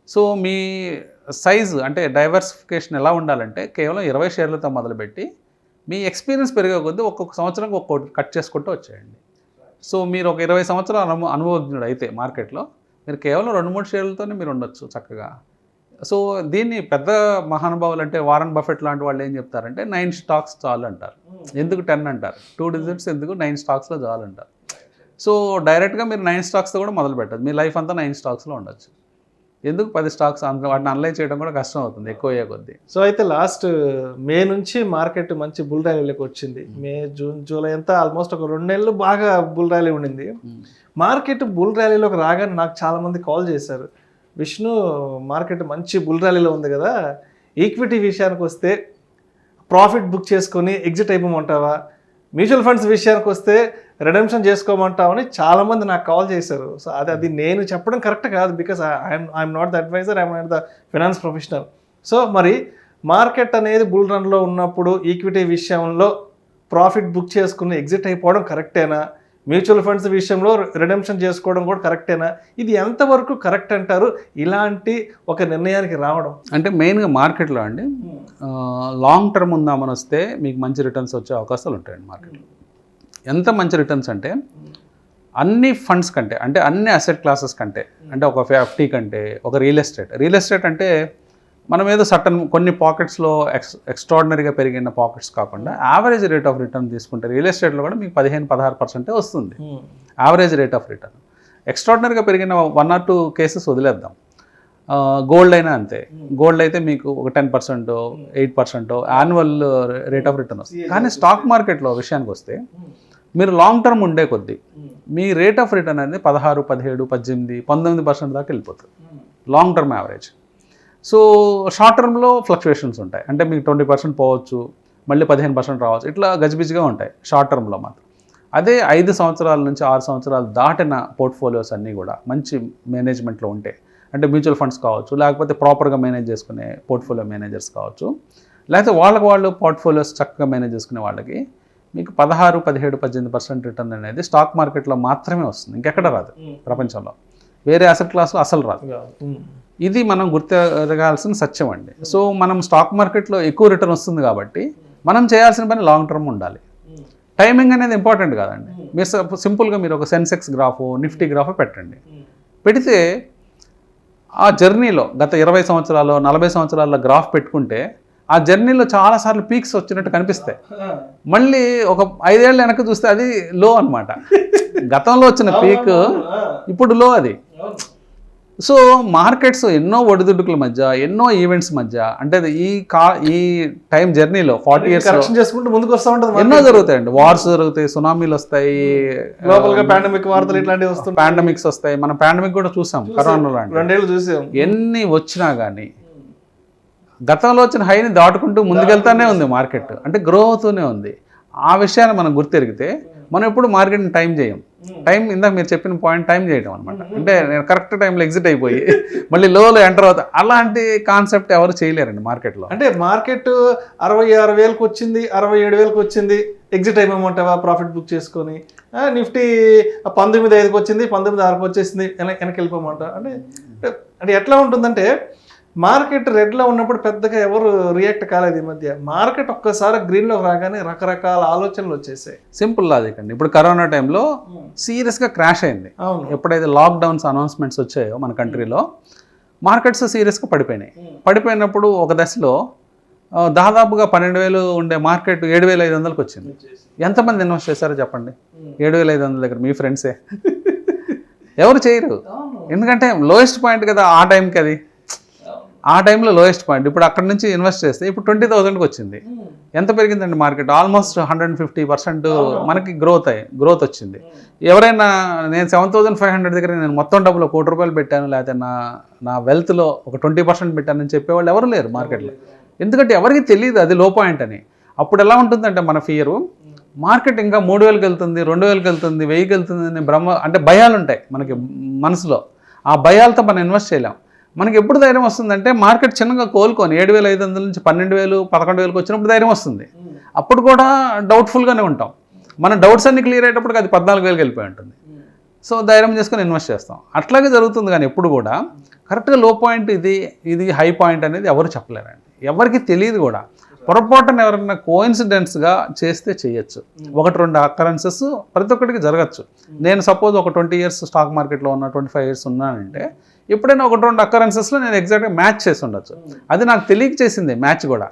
సో మీ సైజు అంటే డైవర్సిఫికేషన్ ఎలా ఉండాలంటే కేవలం 20 షేర్లతో మొదలుపెట్టి మీ ఎక్స్పీరియన్స్ పెరిగే కొద్దీ ఒక్కొక్క సంవత్సరానికి ఒక్కొక్కటి కట్ చేసుకుంటూ వచ్చేయండి. సో మీరు ఒక 20 సంవత్సరాల అనుభవజ్ఞుడు అయితే మార్కెట్లో మీరు కేవలం 2-3 షేర్లతోనే మీరు ఉండొచ్చు చక్కగా. సో దీన్ని పెద్ద మహానుభావులు అంటే వారన్ బఫెట్ లాంటి వాళ్ళు ఏం చెప్తారంటే 9 స్టాక్స్ చాలు అంటారు. ఎందుకు 10 అంటారు, 2 డిజిట్స్ ఎందుకు, 9 స్టాక్స్లో చాలు అంటారు. సో డైరెక్ట్గా మీరు 9 స్టాక్స్తో కూడా మొదలు పెట్టదు, మీ లైఫ్ అంతా 9 స్టాక్స్లో ఉండొచ్చు. ఎందుకు 10 స్టాక్స్, వాటిని అనలైజ్ చేయడం కూడా కష్టం అవుతుంది ఎక్కువ అయ్యే కొద్దీ. సో అయితే లాస్ట్ మే నుంచి మార్కెట్ మంచి బుల్ ర్యాలీలోకి వచ్చింది. మే, జూన్, జూలై అంతా ఆల్మోస్ట్ ఒక 2 నెలలు బాగా బుల్ ర్యాలీ ఉండింది. మార్కెట్ బుల్ ర్యాలీలోకి రాగానే నాకు చాలామంది కాల్ చేశారు, విష్ణు మార్కెట్ మంచి బుల్ ర్యాలీలో ఉంది కదా, ఈక్విటీ విషయానికి వస్తే ప్రాఫిట్ బుక్ చేసుకొని ఎగ్జిట్ అయిపోమంటావా, మ్యూచువల్ ఫండ్స్ విషయానికి వస్తే రిడెంప్షన్ చేసుకోమంటామని చాలామంది నాకు కాల్ చేశారు. సో అది నేను చెప్పడం కరెక్ట్ కాదు, because I'm not the adviser, I'm not the finance professional. So మరి మార్కెట్ అనేది బుల్ రన్లో ఉన్నప్పుడు ఈక్విటీ విషయంలో ప్రాఫిట్ బుక్ చేసుకుని ఎగ్జిట్ అయిపోవడం కరెక్టేనా, మ్యూచువల్ ఫండ్స్ విషయంలో రిడెంప్షన్ చేసుకోవడం కూడా కరెక్టేనా, ఇది ఎంతవరకు కరెక్ట్ అంటారు ఇలాంటి ఒక నిర్ణయానికి రావడం? అంటే మెయిన్గా మార్కెట్లో అండి లాంగ్ టర్మ్ ఉందామని వస్తే మీకు మంచి రిటర్న్స్ వచ్చే అవకాశాలు ఉంటాయండి మార్కెట్లో. ఎంత మంచి రిటర్న్స్ అంటే అన్ని ఫండ్స్ కంటే, అంటే అన్ని అసెట్ క్లాసెస్ కంటే, అంటే ఒక FD కంటే, ఒక రియల్ ఎస్టేట్ అంటే మనం ఏదో కొన్ని పాకెట్స్లో ఎక్స్ట్రాడినరీగా పెరిగిన పాకెట్స్ కాకుండా యావరేజ్ రేట్ ఆఫ్ రిటర్న్ తీసుకుంటే రియల్ ఎస్టేట్లో కూడా మీకు 15-16% వస్తుంది యావరేజ్ రేట్ ఆఫ్ రిటర్న్. ఎక్స్ట్రాడినరీగా పెరిగిన 1 or 2 కేసెస్ వదిలేద్దాం. గోల్డ్ అయినా అంతే. గోల్డ్ అయితే మీకు ఒక 10%, 8% యాన్యువల్ రేట్ ఆఫ్ రిటర్న్ వస్తుంది. కానీ స్టాక్ మార్కెట్లో విషయానికి వస్తే మీరు లాంగ్ టర్మ్ ఉండే కొద్దీ మీ రేట్ ఆఫ్ రిటర్న్ అనేది 16, 17, 18, 19% దాకా వెళ్ళిపోతుంది long term average. So short టర్మ్లో ఫ్లక్చువేషన్స్ ఉంటాయి. అంటే మీకు 20% పోవచ్చు, మళ్ళీ 15% రావచ్చు, ఇట్లా గజిబిజిగా ఉంటాయి షార్ట్ టర్మ్లో మాత్రం. అదే 5 సంవత్సరాల నుంచి 6 సంవత్సరాలు దాటిన పోర్ట్ఫోలియోస్ అన్నీ కూడా మంచి మేనేజ్మెంట్లో ఉంటే, అంటే మ్యూచువల్ ఫండ్స్ కావచ్చు, లేకపోతే ప్రాపర్గా మేనేజ్ చేసుకునే పోర్ట్ఫోలియో మేనేజర్స్ కావచ్చు, లేకపోతే వాళ్ళు పోర్ట్ఫోలియోస్ చక్కగా మేనేజ్ చేసుకునే వాళ్ళకి మీకు 16, 17, 18% రిటర్న్ అనేది స్టాక్ మార్కెట్లో మాత్రమే వస్తుంది. ఇంకెక్కడ రాదు ప్రపంచంలో. వేరే అసెట్ క్లాస్లో అసలు రాదు. ఇది మనం గుర్తిరగాల్సిన సత్యం అండి. సో మనం స్టాక్ మార్కెట్లో ఎక్కువ రిటర్న్ వస్తుంది కాబట్టి మనం చేయాల్సిన పని లాంగ్ టర్మ్ ఉండాలి. టైమింగ్ అనేది ఇంపార్టెంట్ కాదండి. మీరు సింపుల్గా మీరు ఒక సెన్సెక్స్ గ్రాఫ్, నిఫ్టీ గ్రాఫ్ పెట్టండి. పెడితే ఆ జర్నీలో గత 20 సంవత్సరాలు 40 సంవత్సరాల గ్రాఫ్ పెట్టుకుంటే ఆ జర్నీలో చాలాసార్లు పీక్స్ వచ్చినట్టు కనిపిస్తాయి. మళ్ళీ ఒక 5 ఏళ్ళ వెనక్కి చూస్తే అది లో అనమాట. గతంలో వచ్చిన పీక్ ఇప్పుడు లో అది. సో మార్కెట్స్ ఎన్నో ఒడిదుడుకుల మధ్య, ఎన్నో ఈవెంట్స్ మధ్య, అంటే ఈ టైం జర్నీలో 40 years చేసుకుంటూ ముందుకు వస్తూ ఉంటుంది. ఎన్నో జరుగుతాయండి. వార్స్ జరుగుతాయి, సునామీలు వస్తాయి, గ్లోబల్గా పాండమిక్ వార్తలు ఇట్లాంటివి వస్తాయి, పాండమిక్స్ వస్తాయి. మనం పాండమిక్ కూడా చూసాం, కరోనా లాంటి 2 ఏళ్ళు చూసాం. ఎన్ని వచ్చినా కానీ గతంలో వచ్చిన హైని దాటుకుంటూ ముందుకెళ్తానే ఉంది మార్కెట్. అంటే గ్రో అవుతూనే ఉంది. ఆ విషయాన్ని మనం గుర్తెరిగితే మనం ఎప్పుడు మార్కెట్ని టైం చేయం. టైం ఇందాక మీరు చెప్పిన పాయింట్ టైం చేయడం అనమాట. అంటే నేను కరెక్ట్ టైంలో ఎగ్జిట్ అయిపోయి మళ్ళీ లోలో ఎంటర్ అవుతా, అలాంటి కాన్సెప్ట్ ఎవరు చేయలేరండి మార్కెట్లో. అంటే మార్కెట్ 66,000కి వచ్చింది, 67,000కి వచ్చింది, ఎగ్జిట్ అయిపోమంటావా ప్రాఫిట్ బుక్ చేసుకొని. నిఫ్టీ 19,500కి వచ్చింది, 19,600కి వచ్చేసింది, వెనక్కి వెళ్ళిపోమంటావా. అంటే ఎట్లా ఉంటుందంటే మార్కెట్ రెడ్లో ఉన్నప్పుడు పెద్దగా ఎవరు రియాక్ట్ కాలేదు. ఈ మధ్య మార్కెట్ ఒక్కసారి గ్రీన్లో రాగానే రకరకాల ఆలోచనలు వచ్చేసాయి. సింపుల్ లాజిక్ అండి. ఇప్పుడు కరోనా టైంలో సీరియస్గా క్రాష్ అయింది. ఎప్పుడైతే లాక్డౌన్స్ అనౌన్స్మెంట్స్ వచ్చాయో మన కంట్రీలో మార్కెట్స్ సీరియస్గా పడిపోయినాయి. పడిపోయినప్పుడు ఒక దశలో దాదాపుగా 12,000 ఉండే మార్కెట్ 7,500కి వచ్చింది. ఎంతమంది ఇన్వెస్ట్ చేశారో చెప్పండి 7,500 దగ్గర? మీ ఫ్రెండ్సే. ఎవరు చేయరు. ఎందుకంటే లోయెస్ట్ పాయింట్ కదా ఆ టైంకి. అది ఆ టైంలో లోయెస్ట్ పాయింట్. ఇప్పుడు అక్కడ నుంచి ఇన్వెస్ట్ చేస్తే ఇప్పుడు 20,000కి వచ్చింది. ఎంత పెరిగిందండి మార్కెట్? ఆల్మోస్ట్ 150% మనకి గ్రోత్ వచ్చింది. ఎవరైనా నేను 7,500 దగ్గర నేను మొత్తం డబ్బులు 1 కోటి రూపాయలు పెట్టాను, లేకపోతే నా వెల్త్లో ఒక 20% పెట్టానని చెప్పేవాళ్ళు ఎవరు లేరు మార్కెట్లో. ఎందుకంటే ఎవరికి తెలియదు అది లో పాయింట్ అని. అప్పుడు ఎలా ఉంటుందంటే మన ఫియరు, మార్కెట్ ఇంకా 3,000కి వెళ్తుంది, 2,000కి వెళ్తుంది, 1000కి వెళ్తుంది అని అంటే భయాలు ఉంటాయి మనకి మనసులో. ఆ భయాలతో మనం ఇన్వెస్ట్ చేయలేం. మనకి ఎప్పుడు ధైర్యం వస్తుందంటే మార్కెట్ చిన్నగా కోలుకొని 7,500 నుంచి 12,000, 11,000కి వచ్చినప్పుడు ధైర్యం వస్తుంది. అప్పుడు కూడా డౌట్ఫుల్గానే ఉంటాం. మన డౌట్స్ అన్ని క్లియర్ అయ్యేటప్పటికి అది 14,000కి వెళ్ళిపోయి ఉంటుంది. సో ధైర్యం చేసుకొని ఇన్వెస్ట్ చేస్తాం. అట్లాగే జరుగుతుంది. కానీ ఎప్పుడు కూడా కరెక్ట్గా లో పాయింట్ ఇది హై పాయింట్ అనేది ఎవరు చెప్పలేరండి. ఎవరికి తెలియదు కూడా. పొరపాటున ఎవరైనా కోఇన్సిడెంట్స్గా చేస్తే చేయొచ్చు. 1-2 అకరెన్సెస్ ప్రతి ఒక్కటికి జరగచ్చు. నేను సపోజ్ ఒక 20 years స్టాక్ మార్కెట్లో ఉన్న 25 years ఉన్నానంటే ఎప్పుడైనా 1-2 అకరెన్సెస్లో నేను ఎగ్జాక్ట్గా మ్యాచ్ చేసి ఉండొచ్చు. అది నాకు తెలియక చేసింది మ్యాచ్ కూడా.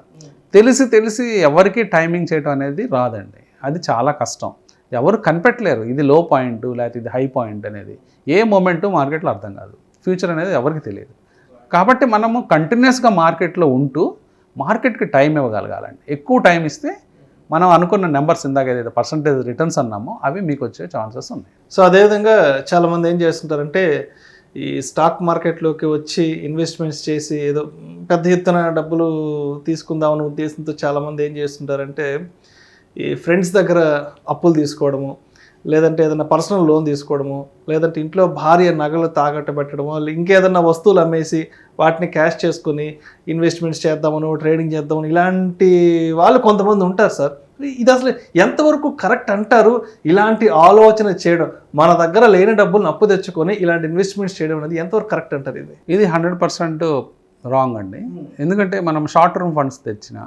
తెలిసి ఎవరికి టైమింగ్ చేయడం అనేది రాదండి. అది చాలా కష్టం. ఎవరు కనిపెట్టలేరు ఇది లో పాయింట్ లేకపోతే ఇది హై పాయింట్ అనేది. ఏ మూమెంటు మార్కెట్లో అర్థం కాదు. ఫ్యూచర్ అనేది ఎవరికి తెలియదు. కాబట్టి మనము కంటిన్యూస్గా మార్కెట్లో ఉంటూ మార్కెట్కి టైం ఇవ్వగలగాలండి. ఎక్కువ టైం ఇస్తే మనం అనుకున్న నెంబర్స్ ఇందాక ఏదైతే పర్సంటేజ్ రిటర్న్స్ అన్నామో అవి మీకు వచ్చే ఛాన్సెస్ ఉన్నాయి. సో అదేవిధంగా చాలామంది ఏం చేస్తుంటారంటే ఈ స్టాక్ మార్కెట్లోకి వచ్చి ఇన్వెస్ట్మెంట్స్ చేసి ఏదో పెద్ద ఎత్తున డబ్బులు తీసుకుందామని ఉద్దేశంతో చాలామంది ఏం చేస్తుంటారంటే ఈ ఫ్రెండ్స్ దగ్గర అప్పులు తీసుకోవడము, లేదంటే ఏదైనా పర్సనల్ లోన్ తీసుకోవడము, లేదంటే ఇంట్లో భార్య నగలు తాకట్టు పెట్టడము, ఇంకేదన్నా వస్తువులు అమ్మేసి వాటిని క్యాష్ చేసుకొని ఇన్వెస్ట్మెంట్స్ చేద్దామను, ట్రేడింగ్ చేద్దామని ఇలాంటి వాళ్ళు కొంతమంది ఉంటారు సార్. ఇది అసలు ఎంతవరకు కరెక్ట్ అంటారు? ఇలాంటి ఆలోచన చేయడం, మన దగ్గర లేని డబ్బులను అప్పు తెచ్చుకొని ఇలాంటి ఇన్వెస్ట్మెంట్స్ చేయడం అనేది ఎంతవరకు కరెక్ట్ అంటారు? ఇది 100% రాంగ్ అండి. ఎందుకంటే మనం షార్ట్ టర్మ్ ఫండ్స్ తెచ్చిన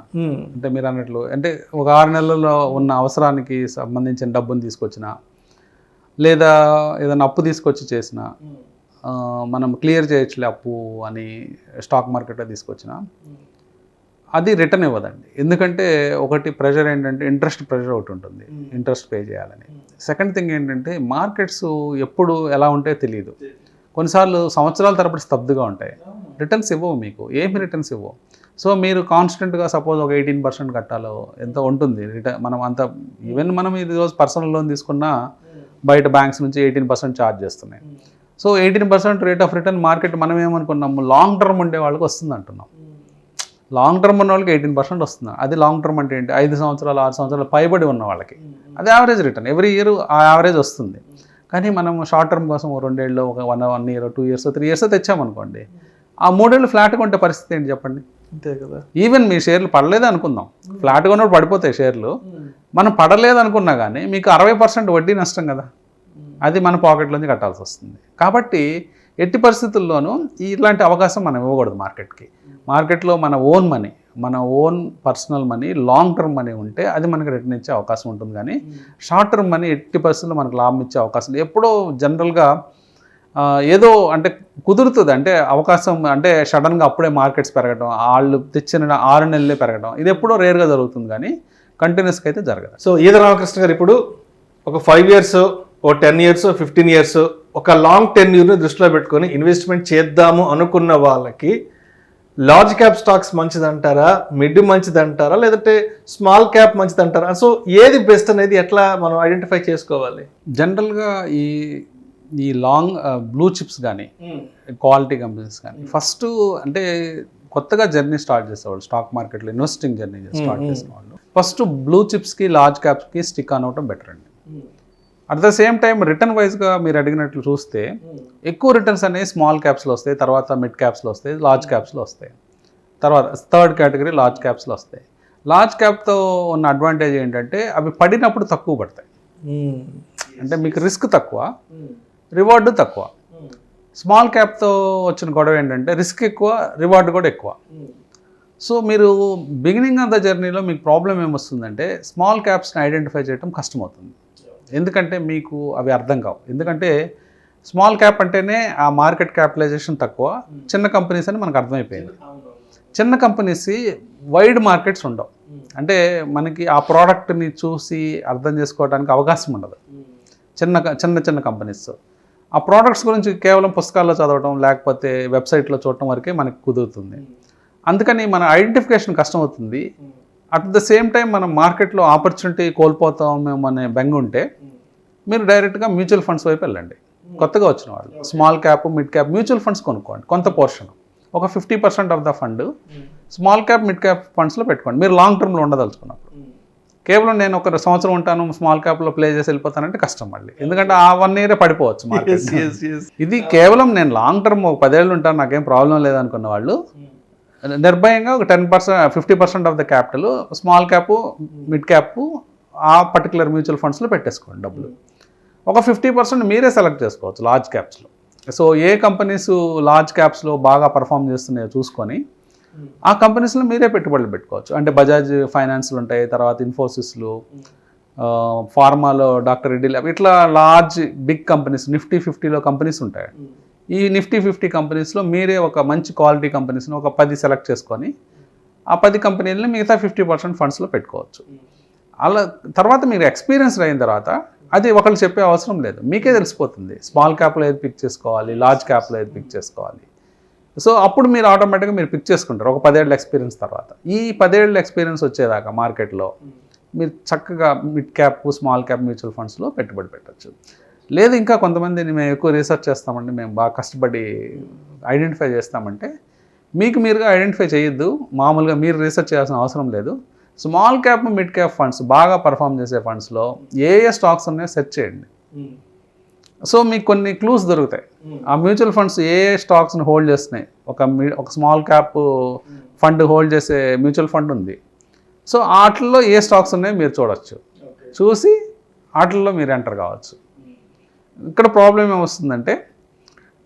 అంటే మీరు అన్నట్లు అంటే ఒక 6 నెలల్లో ఉన్న అవసరానికి సంబంధించిన డబ్బును తీసుకొచ్చిన, లేదా ఏదైనా అప్పు తీసుకొచ్చి చేసిన, మనం క్లియర్ చేయొచ్చులే అప్పు అని స్టాక్ మార్కెట్లో తీసుకొచ్చిన అది రిటర్న్ ఇవ్వదండి. ఎందుకంటే ఒకటి ప్రెషర్ ఏంటంటే ఇంట్రెస్ట్ ప్రెషర్ ఒకటి ఉంటుంది, ఇంట్రెస్ట్ పే చేయాలని. సెకండ్ థింగ్ ఏంటంటే మార్కెట్స్ ఎప్పుడు ఎలా ఉంటాయో తెలియదు. కొన్నిసార్లు సంవత్సరాల తరబడి స్తబ్దుగా ఉంటాయి, రిటర్న్స్ ఇవ్వవు, మీకు ఏమి రిటర్న్స్ ఇవ్వవు. సో మీరు కాన్స్టెంట్గా సపోజ్ ఒక 18% కట్టాలో ఎంత ఉంటుంది రిటర్న్. మనం అంత ఈవెన్ మనం ఈరోజు పర్సనల్ లోన్ తీసుకున్నా బయట బ్యాంక్స్ నుంచి 18% ఛార్జ్ చేస్తున్నాయి. So 18% rate of return market మనం ఏమనుకున్నాము లాంగ్ టర్మ్ ఉండే వాళ్ళకి వస్తుంది అంటున్నాం. లాంగ్ టర్మ్ ఉన్న వాళ్ళకి 18% వస్తుంది. అది లాంగ్ టర్మ్ అంటే ఏంటి, 5 సంవత్సరాలు 6 సంవత్సరాలు పైబడి ఉన్న వాళ్ళకి అది యావరేజ్ రిటర్న్, ఎవ్రీ ఇయర్ ఆ యావరేజ్ వస్తుంది. కానీ మనం షార్ట్ టర్మ్ కోసం 2 ఏళ్ళు ఒక 1 ఇయర్ 2 ఇయర్స్ 3 ఇయర్స్ తెచ్చామనుకోండి, ఆ 3 ఏళ్ళు ఫ్లాట్గా ఉంటే పరిస్థితి ఏంటి చెప్పండి. అంతే కదా. ఈవెన్ మీ షేర్లు పడలేదు అనుకుందాం, ఫ్లాట్గా ఉన్నప్పుడు పడిపోతాయి షేర్లు. మనం పడలేదు అనుకున్నా కానీ మీకు 60% వడ్డీ నష్టం కదా, అది మన పాకెట్లోంచి కట్టాల్సి వస్తుంది. కాబట్టి ఎట్టి పరిస్థితుల్లోనూ ఇలాంటి అవకాశం మనం ఇవ్వకూడదు మార్కెట్కి. మార్కెట్లో మన ఓన్ మనీ, మన own personal money, long term money ఉంటే అది మనకి రిటర్న్ ఇచ్చే అవకాశం ఉంటుంది. కానీ షార్ట్ టర్మ్ మనీ ఎట్టి పరిస్థితుల్లో మనకు లాభం ఇచ్చే అవకాశం ఎప్పుడో జనరల్గా ఏదో అంటే కుదురుతుంది, అంటే అవకాశం అంటే సడన్గా అప్పుడే మార్కెట్స్ పెరగడం, వాళ్ళు తెచ్చిన 6 నెలలే పెరగడం, ఇది ఎప్పుడో రేర్గా జరుగుతుంది కానీ కంటిన్యూస్గా అయితే జరగదు. సో ఈద రామకృష్ణ గారు ఇప్పుడు ఒక 5 ఇయర్స్, ఓ 10 ఇయర్స్, 15 ఇయర్స్ ఒక లాంగ్ టెన్యూర్ని దృష్టిలో పెట్టుకొని ఇన్వెస్ట్మెంట్ చేద్దాము అనుకున్న వాళ్ళకి లార్జ్ క్యాప్ స్టాక్స్ మంచిదంటారా, మిడ్ మంచిదంటారా, లేదంటే స్మాల్ క్యాప్ మంచిదంటారా? సో ఏది బెస్ట్ అనేది ఎట్లా మనం ఐడెంటిఫై చేసుకోవాలి? జనరల్గా ఈ లాంగ్ బ్లూ చిప్స్ కానీ క్వాలిటీ కంపెనీస్ కానీ ఫస్ట్ అంటే కొత్తగా జర్నీ స్టార్ట్ చేసేవాళ్ళు స్టాక్ మార్కెట్లో ఇన్వెస్టింగ్ జర్నీ స్టార్ట్ చేసిన వాళ్ళు ఫస్ట్ బ్లూ చిప్స్కి లార్జ్ క్యాప్స్కి స్టిక్ ఆన్ అవటం బెటర్ అండి. At the same time return వైజ్గా మీరు అడిగినట్లు చూస్తే ఎక్కువ రిటర్న్స్ అనేవి స్మాల్ క్యాప్స్లో వస్తాయి, తర్వాత మిడ్ క్యాప్స్లో వస్తాయి, లార్జ్ క్యాప్స్లో వస్తాయి, తర్వాత థర్డ్ కేటగిరీ లార్జ్ క్యాప్స్లో వస్తాయి. లార్జ్ క్యాప్తో ఉన్న అడ్వాంటేజ్ ఏంటంటే అవి పడినప్పుడు తక్కువ పడతాయి, అంటే మీకు రిస్క్ తక్కువ, రివార్డు తక్కువ. స్మాల్ క్యాప్తో వచ్చిన గొడవ ఏంటంటే రిస్క్ ఎక్కువ, రివార్డు కూడా ఎక్కువ. సో మీరు బిగినింగ్ ఆఫ్ ద జర్నీలో మీకు ప్రాబ్లం ఏమొస్తుందంటే స్మాల్ క్యాప్స్ని ఐడెంటిఫై చేయడం కష్టమవుతుంది, ఎందుకంటే మీకు అవి అర్థం కావు. ఎందుకంటే స్మాల్ క్యాప్ అంటేనే ఆ మార్కెట్ క్యాపిటలైజేషన్ తక్కువ, చిన్న కంపెనీస్ అని మనకు అర్థమైపోయింది. చిన్న కంపెనీస్ వైడ్ మార్కెట్స్ ఉండవు, అంటే మనకి ఆ ప్రోడక్ట్ని చూసి అర్థం చేసుకోవడానికి అవకాశం ఉండదు చిన్న కంపెనీస్. ఆ ప్రోడక్ట్స్ గురించి కేవలం పుస్తకాల్లో చదవడం లేకపోతే వెబ్సైట్లో చూడటం వరకే మనకి కుదురుతుంది. అందుకని మన ఐడెంటిఫికేషన్ కష్టం అవుతుంది. అట్ ద సేమ్ టైం మనం మార్కెట్లో ఆపర్చునిటీ కోల్పోతామేమో అనే బెంగ ఉంటే మీరు డైరెక్ట్గా మ్యూచువల్ ఫండ్స్ వైపు వెళ్ళండి. కొత్తగా వచ్చిన వాళ్ళు small cap, mid cap mutual funds కొనుక్కోండి. కొంత పోర్షన్ ఒక 50% of the fund small cap, mid cap ఫండ్స్లో పెట్టుకోండి. మీరు లాంగ్ టర్మ్లో ఉండదలుచుకున్నప్పుడు కేవలం నేను ఒక సంవత్సరం ఉంటాను స్మాల్ క్యాప్లో ప్లే చేసి వెళ్ళిపోతానంటే కష్టం మళ్ళీ, ఎందుకంటే ఆ 1 ఇయరే పడిపోవచ్చు మార్కెట్. ఇది కేవలం నేను లాంగ్ టర్మ్ ఒక 10 ఏళ్ళు ఉంటాను నాకేం ప్రాబ్లం లేదనుకున్న వాళ్ళు నిర్భయంగా ఒక 10%, 50% of the capital small cap, mid cap ఆ పర్టికులర్ మ్యూచువల్ ఫండ్స్లో పెట్టేసుకోండి డబ్బులు. ఒక 50% మీరే సెలెక్ట్ చేసుకోవచ్చు లార్జ్ క్యాప్స్లో. సో ఏ కంపెనీస్ లార్జ్ క్యాప్స్లో బాగా పర్ఫామ్ చేస్తున్నాయో చూసుకొని ఆ కంపెనీస్లో మీరే పెట్టుబడులు పెట్టుకోవచ్చు. అంటే బజాజ్ ఫైనాన్స్లు ఉంటాయి, తర్వాత ఇన్ఫోసిస్లు, ఫార్మాలో డాక్టర్ రెడ్డి ల్యాబ్, ఇట్లా లార్జ్ బిగ్ కంపెనీస్ నిఫ్టీ 50లో కంపెనీస్ ఉంటాయి. ఈ నిఫ్టీ 50 కంపెనీస్లో మీరే ఒక మంచి క్వాలిటీ కంపెనీస్ని ఒక 10 సెలెక్ట్ చేసుకొని ఆ 10 కంపెనీలని మిగతా 50% ఫండ్స్లో పెట్టుకోవచ్చు. అలా తర్వాత మీరు ఎక్స్పీరియన్స్ అయిన తర్వాత అది ఒకళ్ళు చెప్పే అవసరం లేదు, మీకే తెలిసిపోతుంది స్మాల్ క్యాప్లో ఏది పిక్ చేసుకోవాలి, లార్జ్ క్యాప్లో ఏది పిక్ చేసుకోవాలి. సో అప్పుడు మీరు ఆటోమేటిక్గా మీరు పిక్ చేసుకుంటారు ఒక 10 ఏళ్ళ ఎక్స్పీరియన్స్ తర్వాత. ఈ 10 ఏళ్ళ ఎక్స్పీరియన్స్ వచ్చేదాకా మార్కెట్లో మీరు చక్కగా mid cap, small cap mutual ఫండ్స్లో పెట్టుబడి పెట్టచ్చు. లేదు ఇంకా కొంతమంది మేము ఎక్కువ రీసెర్చ్ చేస్తామండి, మేము బాగా కష్టపడి ఐడెంటిఫై చేస్తామంటే మీకు మీరుగా ఐడెంటిఫై చేయొద్దు, మామూలుగా మీరు రీసెర్చ్ చేయాల్సిన అవసరం లేదు. Small cap, mid cap funds బాగా పర్ఫామ్ చేసే ఫండ్స్లో ఏ స్టాక్స్ ఉన్నాయో సెర్చ్ చేయండి. సో మీకు కొన్ని క్లూస్ దొరుకుతాయి. ఆ మ్యూచువల్ ఫండ్స్ ఏ స్టాక్స్ని హోల్డ్ చేస్తున్నాయి, ఒక స్మాల్ క్యాప్ ఫండ్ హోల్డ్ చేసే మ్యూచువల్ ఫండ్ ఉంది. సో వాటిల్లో ఏ స్టాక్స్ ఉన్నాయో మీరు చూడొచ్చు, చూసి వాటిల్లో మీరు ఎంటర్ కావచ్చు. ఇక్కడ ప్రాబ్లం ఏమొస్తుందంటే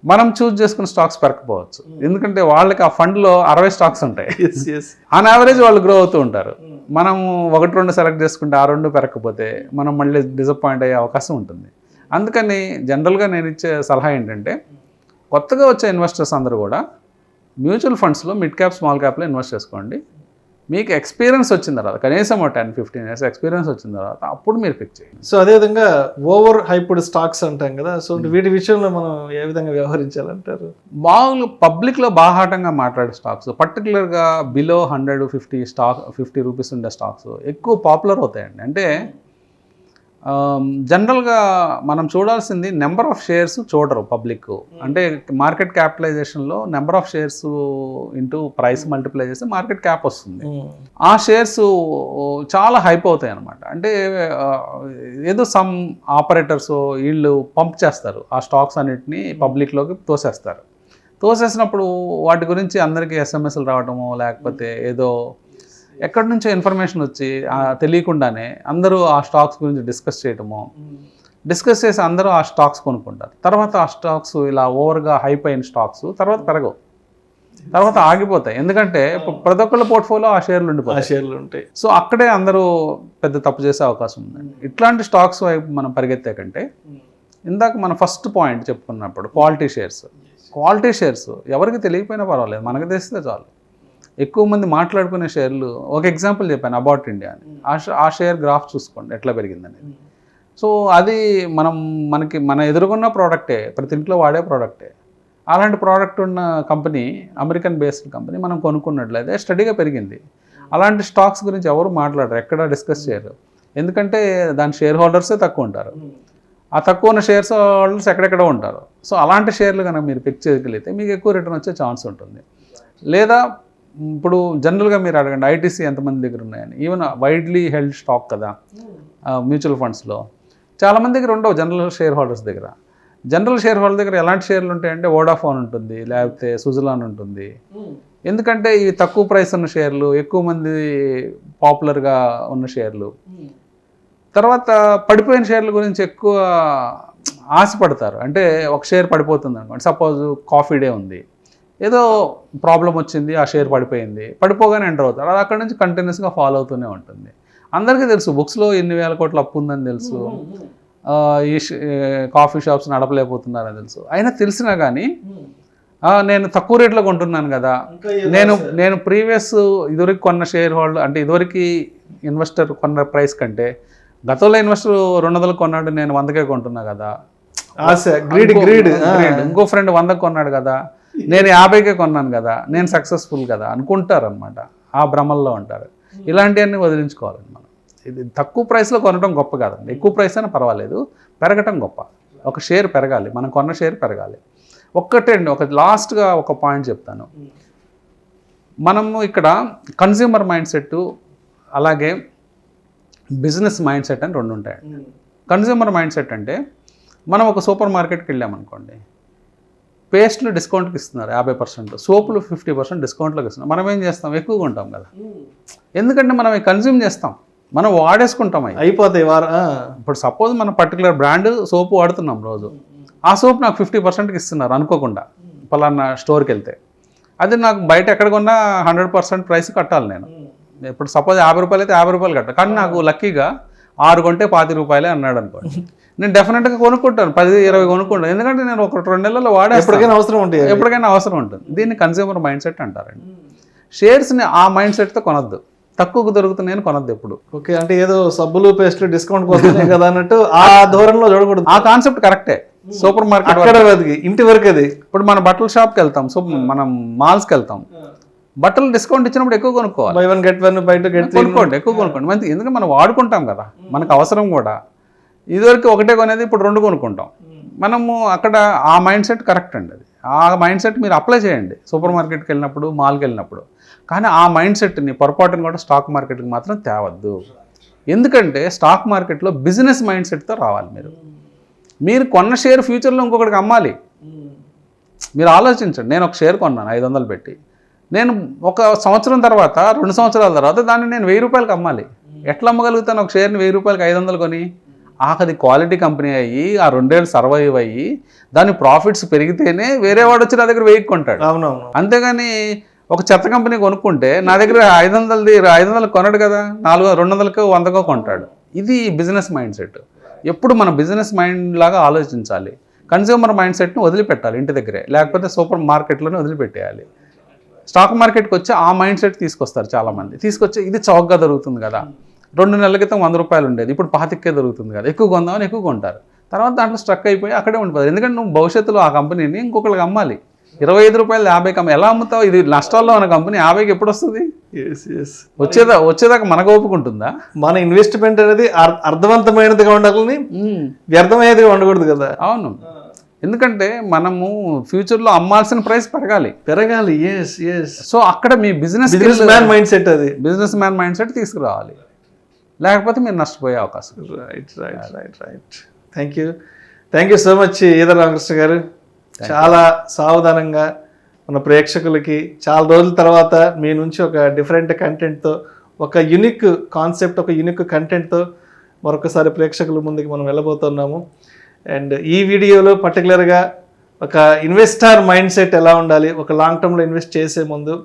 మనం చూస్ చేసుకున్న స్టాక్స్ పెరగకపోవచ్చు, ఎందుకంటే వాళ్ళకి ఆ ఫండ్లో 60 స్టాక్స్ ఉంటాయి. ఆన్ యావరేజ్ వాళ్ళు గ్రో అవుతూ ఉంటారు. మనం 1-2 సెలెక్ట్ చేసుకుంటే ఆ 2 పెరగకపోతే మనం మళ్ళీ డిసప్పాయింట్ అయ్యే అవకాశం ఉంటుంది. అందుకని జనరల్గా నేను ఇచ్చే సలహా ఏంటంటే కొత్తగా వచ్చే ఇన్వెస్టర్స్ అందరూ కూడా మ్యూచువల్ ఫండ్స్లో మిడ్ క్యాప్ స్మాల్ క్యాప్లో ఇన్వెస్ట్ చేసుకోండి. మీకు ఎక్స్పీరియన్స్ వచ్చిన తర్వాత కనీసం 10-15 years ఎక్స్పీరియన్స్ వచ్చిన తర్వాత అప్పుడు మీరు పిక్ చేయండి. సో అదేవిధంగా ఓవర్ హైప్డ్ స్టాక్స్ అంటాం కదా, సో వీటి విషయంలో మనం ఏ విధంగా వ్యవహరించాలంటారు? పబ్లిక్లో బాహాటంగా మాట్లాడే స్టాక్స్, పర్టికులర్గా బిలో 150 రూపీస్ ఉండే స్టాక్స్ ఎక్కువ పాపులర్ అవుతాయండి. అంటే జనరల్గా మనం చూడాల్సింది నెంబర్ ఆఫ్ షేర్స్ చూడరు పబ్లిక్. అంటే మార్కెట్ క్యాపిటలైజేషన్లో number of shares into price multiply చేస్తే మార్కెట్ క్యాప్ వస్తుంది. ఆ షేర్స్ చాలా హైప్ అవుతాయి అన్నమాట. అంటే ఏదో సమ్ ఆపరేటర్స్ వీళ్ళు పంప్ చేస్తారు ఆ స్టాక్స్ అన్నిటిని పబ్లిక్లోకి తోసేసినప్పుడు వాటి గురించి అందరికీ ఎస్ఎంఎస్లు రావటము, లేకపోతే ఏదో ఎక్కడి నుంచో ఇన్ఫర్మేషన్ వచ్చి తెలియకుండానే అందరూ ఆ స్టాక్స్ గురించి డిస్కస్ చేసి అందరూ ఆ స్టాక్స్ కొనుక్కుంటారు. తర్వాత ఆ స్టాక్స్ ఇలా ఓవర్గా హైప్ అయిన స్టాక్స్ తర్వాత పెరగవు, తర్వాత ఆగిపోతాయి. ఎందుకంటే ప్రతి ఒక్కళ్ళ పోర్ట్ఫోలియో ఆ షేర్లు ఉంటాయి. సో అక్కడే అందరూ పెద్ద తప్పు చేసే అవకాశం ఉందండి. ఇట్లాంటి స్టాక్స్ వైపు మనం పరిగెత్తే కంటే ఇందాక మనం ఫస్ట్ పాయింట్ చెప్పుకున్నప్పుడు క్వాలిటీ షేర్స్ ఎవరికి తెలియకపోయినా పర్వాలేదు, మనకు తెలిస్తే చాలు. ఎక్కువ మంది మాట్లాడుకునే షేర్లు, ఒక ఎగ్జాంపుల్ చెప్పాను అబౌట్ ఇండియా అని. ఆ షేర్ గ్రాఫ్ చూసుకోండి ఎట్లా పెరిగిందనేది. సో అది మన ఎదుర్కొన్న ప్రోడక్టే, ప్రతి ఇంట్లో వాడే ప్రోడక్టే. అలాంటి ప్రోడక్ట్ ఉన్న కంపెనీ, అమెరికన్ బేస్డ్ కంపెనీ మనం కొనుక్కున్నట్లయితే స్టడీగా పెరిగింది. అలాంటి స్టాక్స్ గురించి ఎవరు మాట్లాడరు, ఎక్కడ డిస్కస్ చేయరు. ఎందుకంటే దాని షేర్ హోల్డర్సే తక్కువ ఉంటారు. ఆ తక్కువ ఉన్న షేర్స్ హోల్డర్స్ ఎక్కడెక్కడ ఉంటారు. సో అలాంటి షేర్లు కనుక మీరు పిక్ చేయగలిగితే మీకు ఎక్కువ రిటర్న్ వచ్చే ఛాన్స్ ఉంటుంది. లేదా ఇప్పుడు జనరల్గా మీరు అడగండి ఐటీసీ ఎంతమంది దగ్గర ఉన్నాయని. ఈవెన్ వైడ్లీ హెల్డ్ స్టాక్ కదా మ్యూచువల్ ఫండ్స్లో, చాలామంది దగ్గర ఉండవు జనరల్ షేర్ హోల్డర్స్ దగ్గర. జనరల్ షేర్ హోల్డర్ దగ్గర ఎలాంటి షేర్లు ఉంటాయంటే వోడాఫోన్ ఉంటుంది, లేకపోతే సుజలాన్ ఉంటుంది. ఎందుకంటే ఇవి తక్కువ ప్రైస్ ఉన్న షేర్లు, ఎక్కువ మంది పాపులర్గా ఉన్న షేర్లు. తర్వాత పడిపోయిన షేర్ల గురించి ఎక్కువ ఆశపడతారు. అంటే ఒక షేర్ పడిపోతుంది అనుకోండి, సపోజ్ కాఫీ డే ఉంది, ఏదో ప్రాబ్లం వచ్చింది, ఆ షేర్ పడిపోగానే ఎంటర్ అవుతారు. అది అక్కడ నుంచి కంటిన్యూస్గా ఫాలో అవుతూనే ఉంటుంది. అందరికీ తెలుసు బుక్స్లో ఎన్ని వేల కోట్ల అప్పు ఉందని తెలుసు, ఈ కాఫీ షాప్స్ నడపలేకపోతున్నారని తెలుసు. అయినా తెలిసినా కానీ నేను తక్కువ రేట్లో కొంటున్నాను కదా, నేను ప్రీవియస్ ఇదివరకు కొన్న షేర్ హోల్డర్, అంటే ఇదివరకు ఇన్వెస్టర్ కొన్న ప్రైస్ కంటే గతంలో ఇన్వెస్టర్ 200 కొన్నాడు, నేను 100కే కొంటున్నా కదా, గ్రీడ్ ఇంకో ఫ్రెండ్ 100కి కొన్నాడు కదా, నేను 50కే కొన్నాను కదా, నేను సక్సెస్ఫుల్ కదా అనుకుంటారు అనమాట. ఆ భ్రమల్లో ఉంటారు. ఇలాంటివన్నీ వదిలించుకోవాలండి మనం. ఇది తక్కువ ప్రైస్లో కొనడం గొప్ప కాదండి, ఎక్కువ ప్రైస్ అయినా పర్వాలేదు, పెరగటం గొప్ప. ఒక షేర్ పెరగాలి, మనం కొన్న షేర్ పెరగాలి. లాస్ట్గా ఒక పాయింట్ చెప్తాను. మనము ఇక్కడ కన్జ్యూమర్ మైండ్ సెట్, అలాగే బిజినెస్ మైండ్ సెట్ అని రెండు ఉంటాయండి. కన్జ్యూమర్ మైండ్ సెట్ అంటే మనం ఒక సూపర్ మార్కెట్కి వెళ్ళామనుకోండి, పేస్ట్లు డిస్కౌంట్కి ఇస్తున్నారు 50%, సోపులు 50% డిస్కౌంట్లోకి ఇస్తున్నారు. మనం ఏం చేస్తాం, ఎక్కువగా ఉంటాం కదా, ఎందుకంటే మనం కన్జ్యూమ్ చేస్తాం, మనం వాడేసుకుంటాం, అయిపోతాయి వారం. ఇప్పుడు సపోజ్ మనం పర్టికులర్ బ్రాండ్ సోపు వాడుతున్నాం రోజు, ఆ సోప్ నాకు 50%కి ఇస్తున్నారు అనుకోకుండా పలానా స్టోర్కి వెళ్తే. అది నాకు బయట ఎక్కడ కొన్నా 100% ప్రైస్ కట్టాలి నేను. ఇప్పుడు సపోజ్ 50 రూపాయలు అయితే 50 రూపాయలు కట్టాలి. కానీ నాకు లక్కీగా 6 కొంటే 25 రూపాయలే అన్నాడు అనుకోండి, నేను డెఫినెట్గా కొనుక్కుంటాను, 10-20 కొనుక్కుంటాను. ఎందుకంటే నేను 1-2 నెలల్లో వాడే ఎప్పటికైనా అవసరం ఉంటుంది. దీన్ని కన్జ్యూమర్ మైండ్ సెట్ అంటారండి. షేర్స్ని ఆ మైండ్ సెట్తో కొనొద్దు, తక్కువకు దొరుకుతున్నాయని కొనొద్దు ఎప్పుడు. ఓకే, అంటే ఏదో సబ్బులు పేస్ట్లు డిస్కౌంట్కి వస్తున్నాయి కదా అన్నట్టు ఆ ధోరణిలో చూడకూడదు. ఆ కాన్సెప్ట్ కరెక్టే. సూపర్ మార్కెట్ ఇంటి వరకు అది. ఇప్పుడు మన బట్టల షాప్కి వెళ్తాం, సో మనం మాల్స్కి వెళ్తాం, బట్టలు డిస్కౌంట్ ఇచ్చినప్పుడు ఎక్కువ కొనుక్కోవాలి. Buy 1 get 1 బయట కొనుక్కోండి, ఎక్కువ కొనుక్కోండి. మంచి, ఎందుకంటే మనం వాడుకుంటాం కదా, మనకు అవసరం కూడా. ఇదివరకు ఒకటే కొనేది, ఇప్పుడు 2 కొనుక్కుంటాం. మనము అక్కడ ఆ మైండ్ సెట్ కరెక్ట్ అండి. అది ఆ మైండ్ సెట్ మీరు అప్లై చేయండి సూపర్ మార్కెట్కి వెళ్ళినప్పుడు, మాల్కి వెళ్ళినప్పుడు. కానీ ఆ మైండ్ సెట్ని పొరపాటును కూడా స్టాక్ మార్కెట్కి మాత్రం తేవద్దు. ఎందుకంటే స్టాక్ మార్కెట్లో బిజినెస్ మైండ్ సెట్తో రావాలి. మీరు కొన్న షేర్ ఫ్యూచర్లో ఇంకొకటికి అమ్మాలి. మీరు ఆలోచించండి, నేను ఒక షేర్ కొన్నాను 500 పెట్టి, నేను 1 సంవత్సరం తర్వాత, 2 సంవత్సరాల తర్వాత దాన్ని నేను 1000 రూపాయలకి అమ్మాలి. ఎట్లా అమ్మగలుగుతాను ఒక షేర్ని 1000 రూపాయలకి 500 కొని? అది క్వాలిటీ కంపెనీ అయ్యి ఆ 2 ఏళ్ళు సర్వైవ్ అయ్యి దాని ప్రాఫిట్స్ పెరిగితేనే వేరే వాడు వచ్చి నా దగ్గర 1000 కొంటాడు. అవునవును. అంతేగాని ఒక చెత్త కంపెనీ కొనుక్కుంటే నా దగ్గర 500 కొనడు కదా, 200కు 100కో కొంటాడు. ఇది బిజినెస్ మైండ్ సెట్. ఎప్పుడు మన బిజినెస్ మైండ్ లాగా ఆలోచించాలి. కన్స్యూమర్ మైండ్ సెట్ని వదిలిపెట్టాలి ఇంటి దగ్గరే, లేకపోతే సూపర్ మార్కెట్లోనే వదిలిపెట్టేయాలి. స్టాక్ మార్కెట్కి వచ్చి ఆ మైండ్ సెట్ తీసుకొస్తారు చాలామంది. తీసుకొచ్చి ఇది చౌకగా దొరుకుతుంది కదా, 2 నెలల క్రితం 100 రూపాయలు ఉండేది, ఇప్పుడు 25కే దొరుకుతుంది కదా, ఎక్కువ కొందామని ఎక్కువ కొంటారు. తర్వాత దాంట్లో స్ట్రక్ అయిపోయి అక్కడే ఉండిపోతారు. ఎందుకంటే నువ్వు భవిష్యత్తులో ఆ కంపెనీని ఇంకొకరికి అమ్మాలి. 25 రూపాయలు 50కి ఎలా అమ్ముతావు? ఇది నష్టాల్లో ఉన్న కంపెనీ 50కి ఎప్పుడు వస్తుంది? వచ్చేదాకా మనకు ఓపిక ఉంటుందా? మన ఇన్వెస్ట్మెంట్ అనేది అర్థవంతమైనదిగా ఉండాలని, వ్యర్థమయ్యేదిగా ఉండకూడదు కదా. అవును, ఎందుకంటే మనము ఫ్యూచర్లో అమ్మాల్సిన ప్రైస్ పెరగాలి. సో అక్కడ మీ బిజినెస్ మ్యాన్ మైండ్ సెట్, అది బిజినెస్ మ్యాన్ మైండ్ సెట్ తీసుకురావాలి, లేకపోతే మీరు నష్టపోయే అవకాశం. Right. Thank you so much Edara Ramakrishna గారు. చాలా సావధానంగా మన ప్రేక్షకులకి చాలా రోజుల తర్వాత మీ నుంచి ఒక డిఫరెంట్ కంటెంట్తో, ఒక యునిక్ కాన్సెప్ట్, ఒక యునిక్ కంటెంట్తో మరొకసారి ప్రేక్షకుల ముందుకు మనం వెళ్ళబోతున్నాము. అండ్ ఈ వీడియోలో పర్టికులర్గా ఒక ఇన్వెస్టర్ మైండ్ సెట్ ఎలా ఉండాలి, ఒక లాంగ్ టర్మ్లో ఇన్వెస్ట్ చేసే ముందు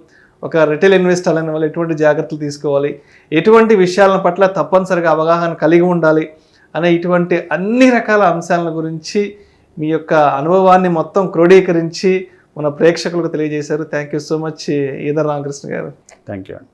ఒక రిటైల్ ఇన్వెస్టర్ అనే వాళ్ళు ఎటువంటి జాగ్రత్తలు తీసుకోవాలి, ఎటువంటి విషయాల పట్ల తప్పనిసరిగా అవగాహన కలిగి ఉండాలి అనే ఇటువంటి అన్ని రకాల అంశాల గురించి మీ యొక్క అనుభవాన్ని మొత్తం క్రోడీకరించి మన ప్రేక్షకులకు తెలియజేశారు. Thank you so much Edara Ramakrishna గారు. థ్యాంక్ యూ అండి.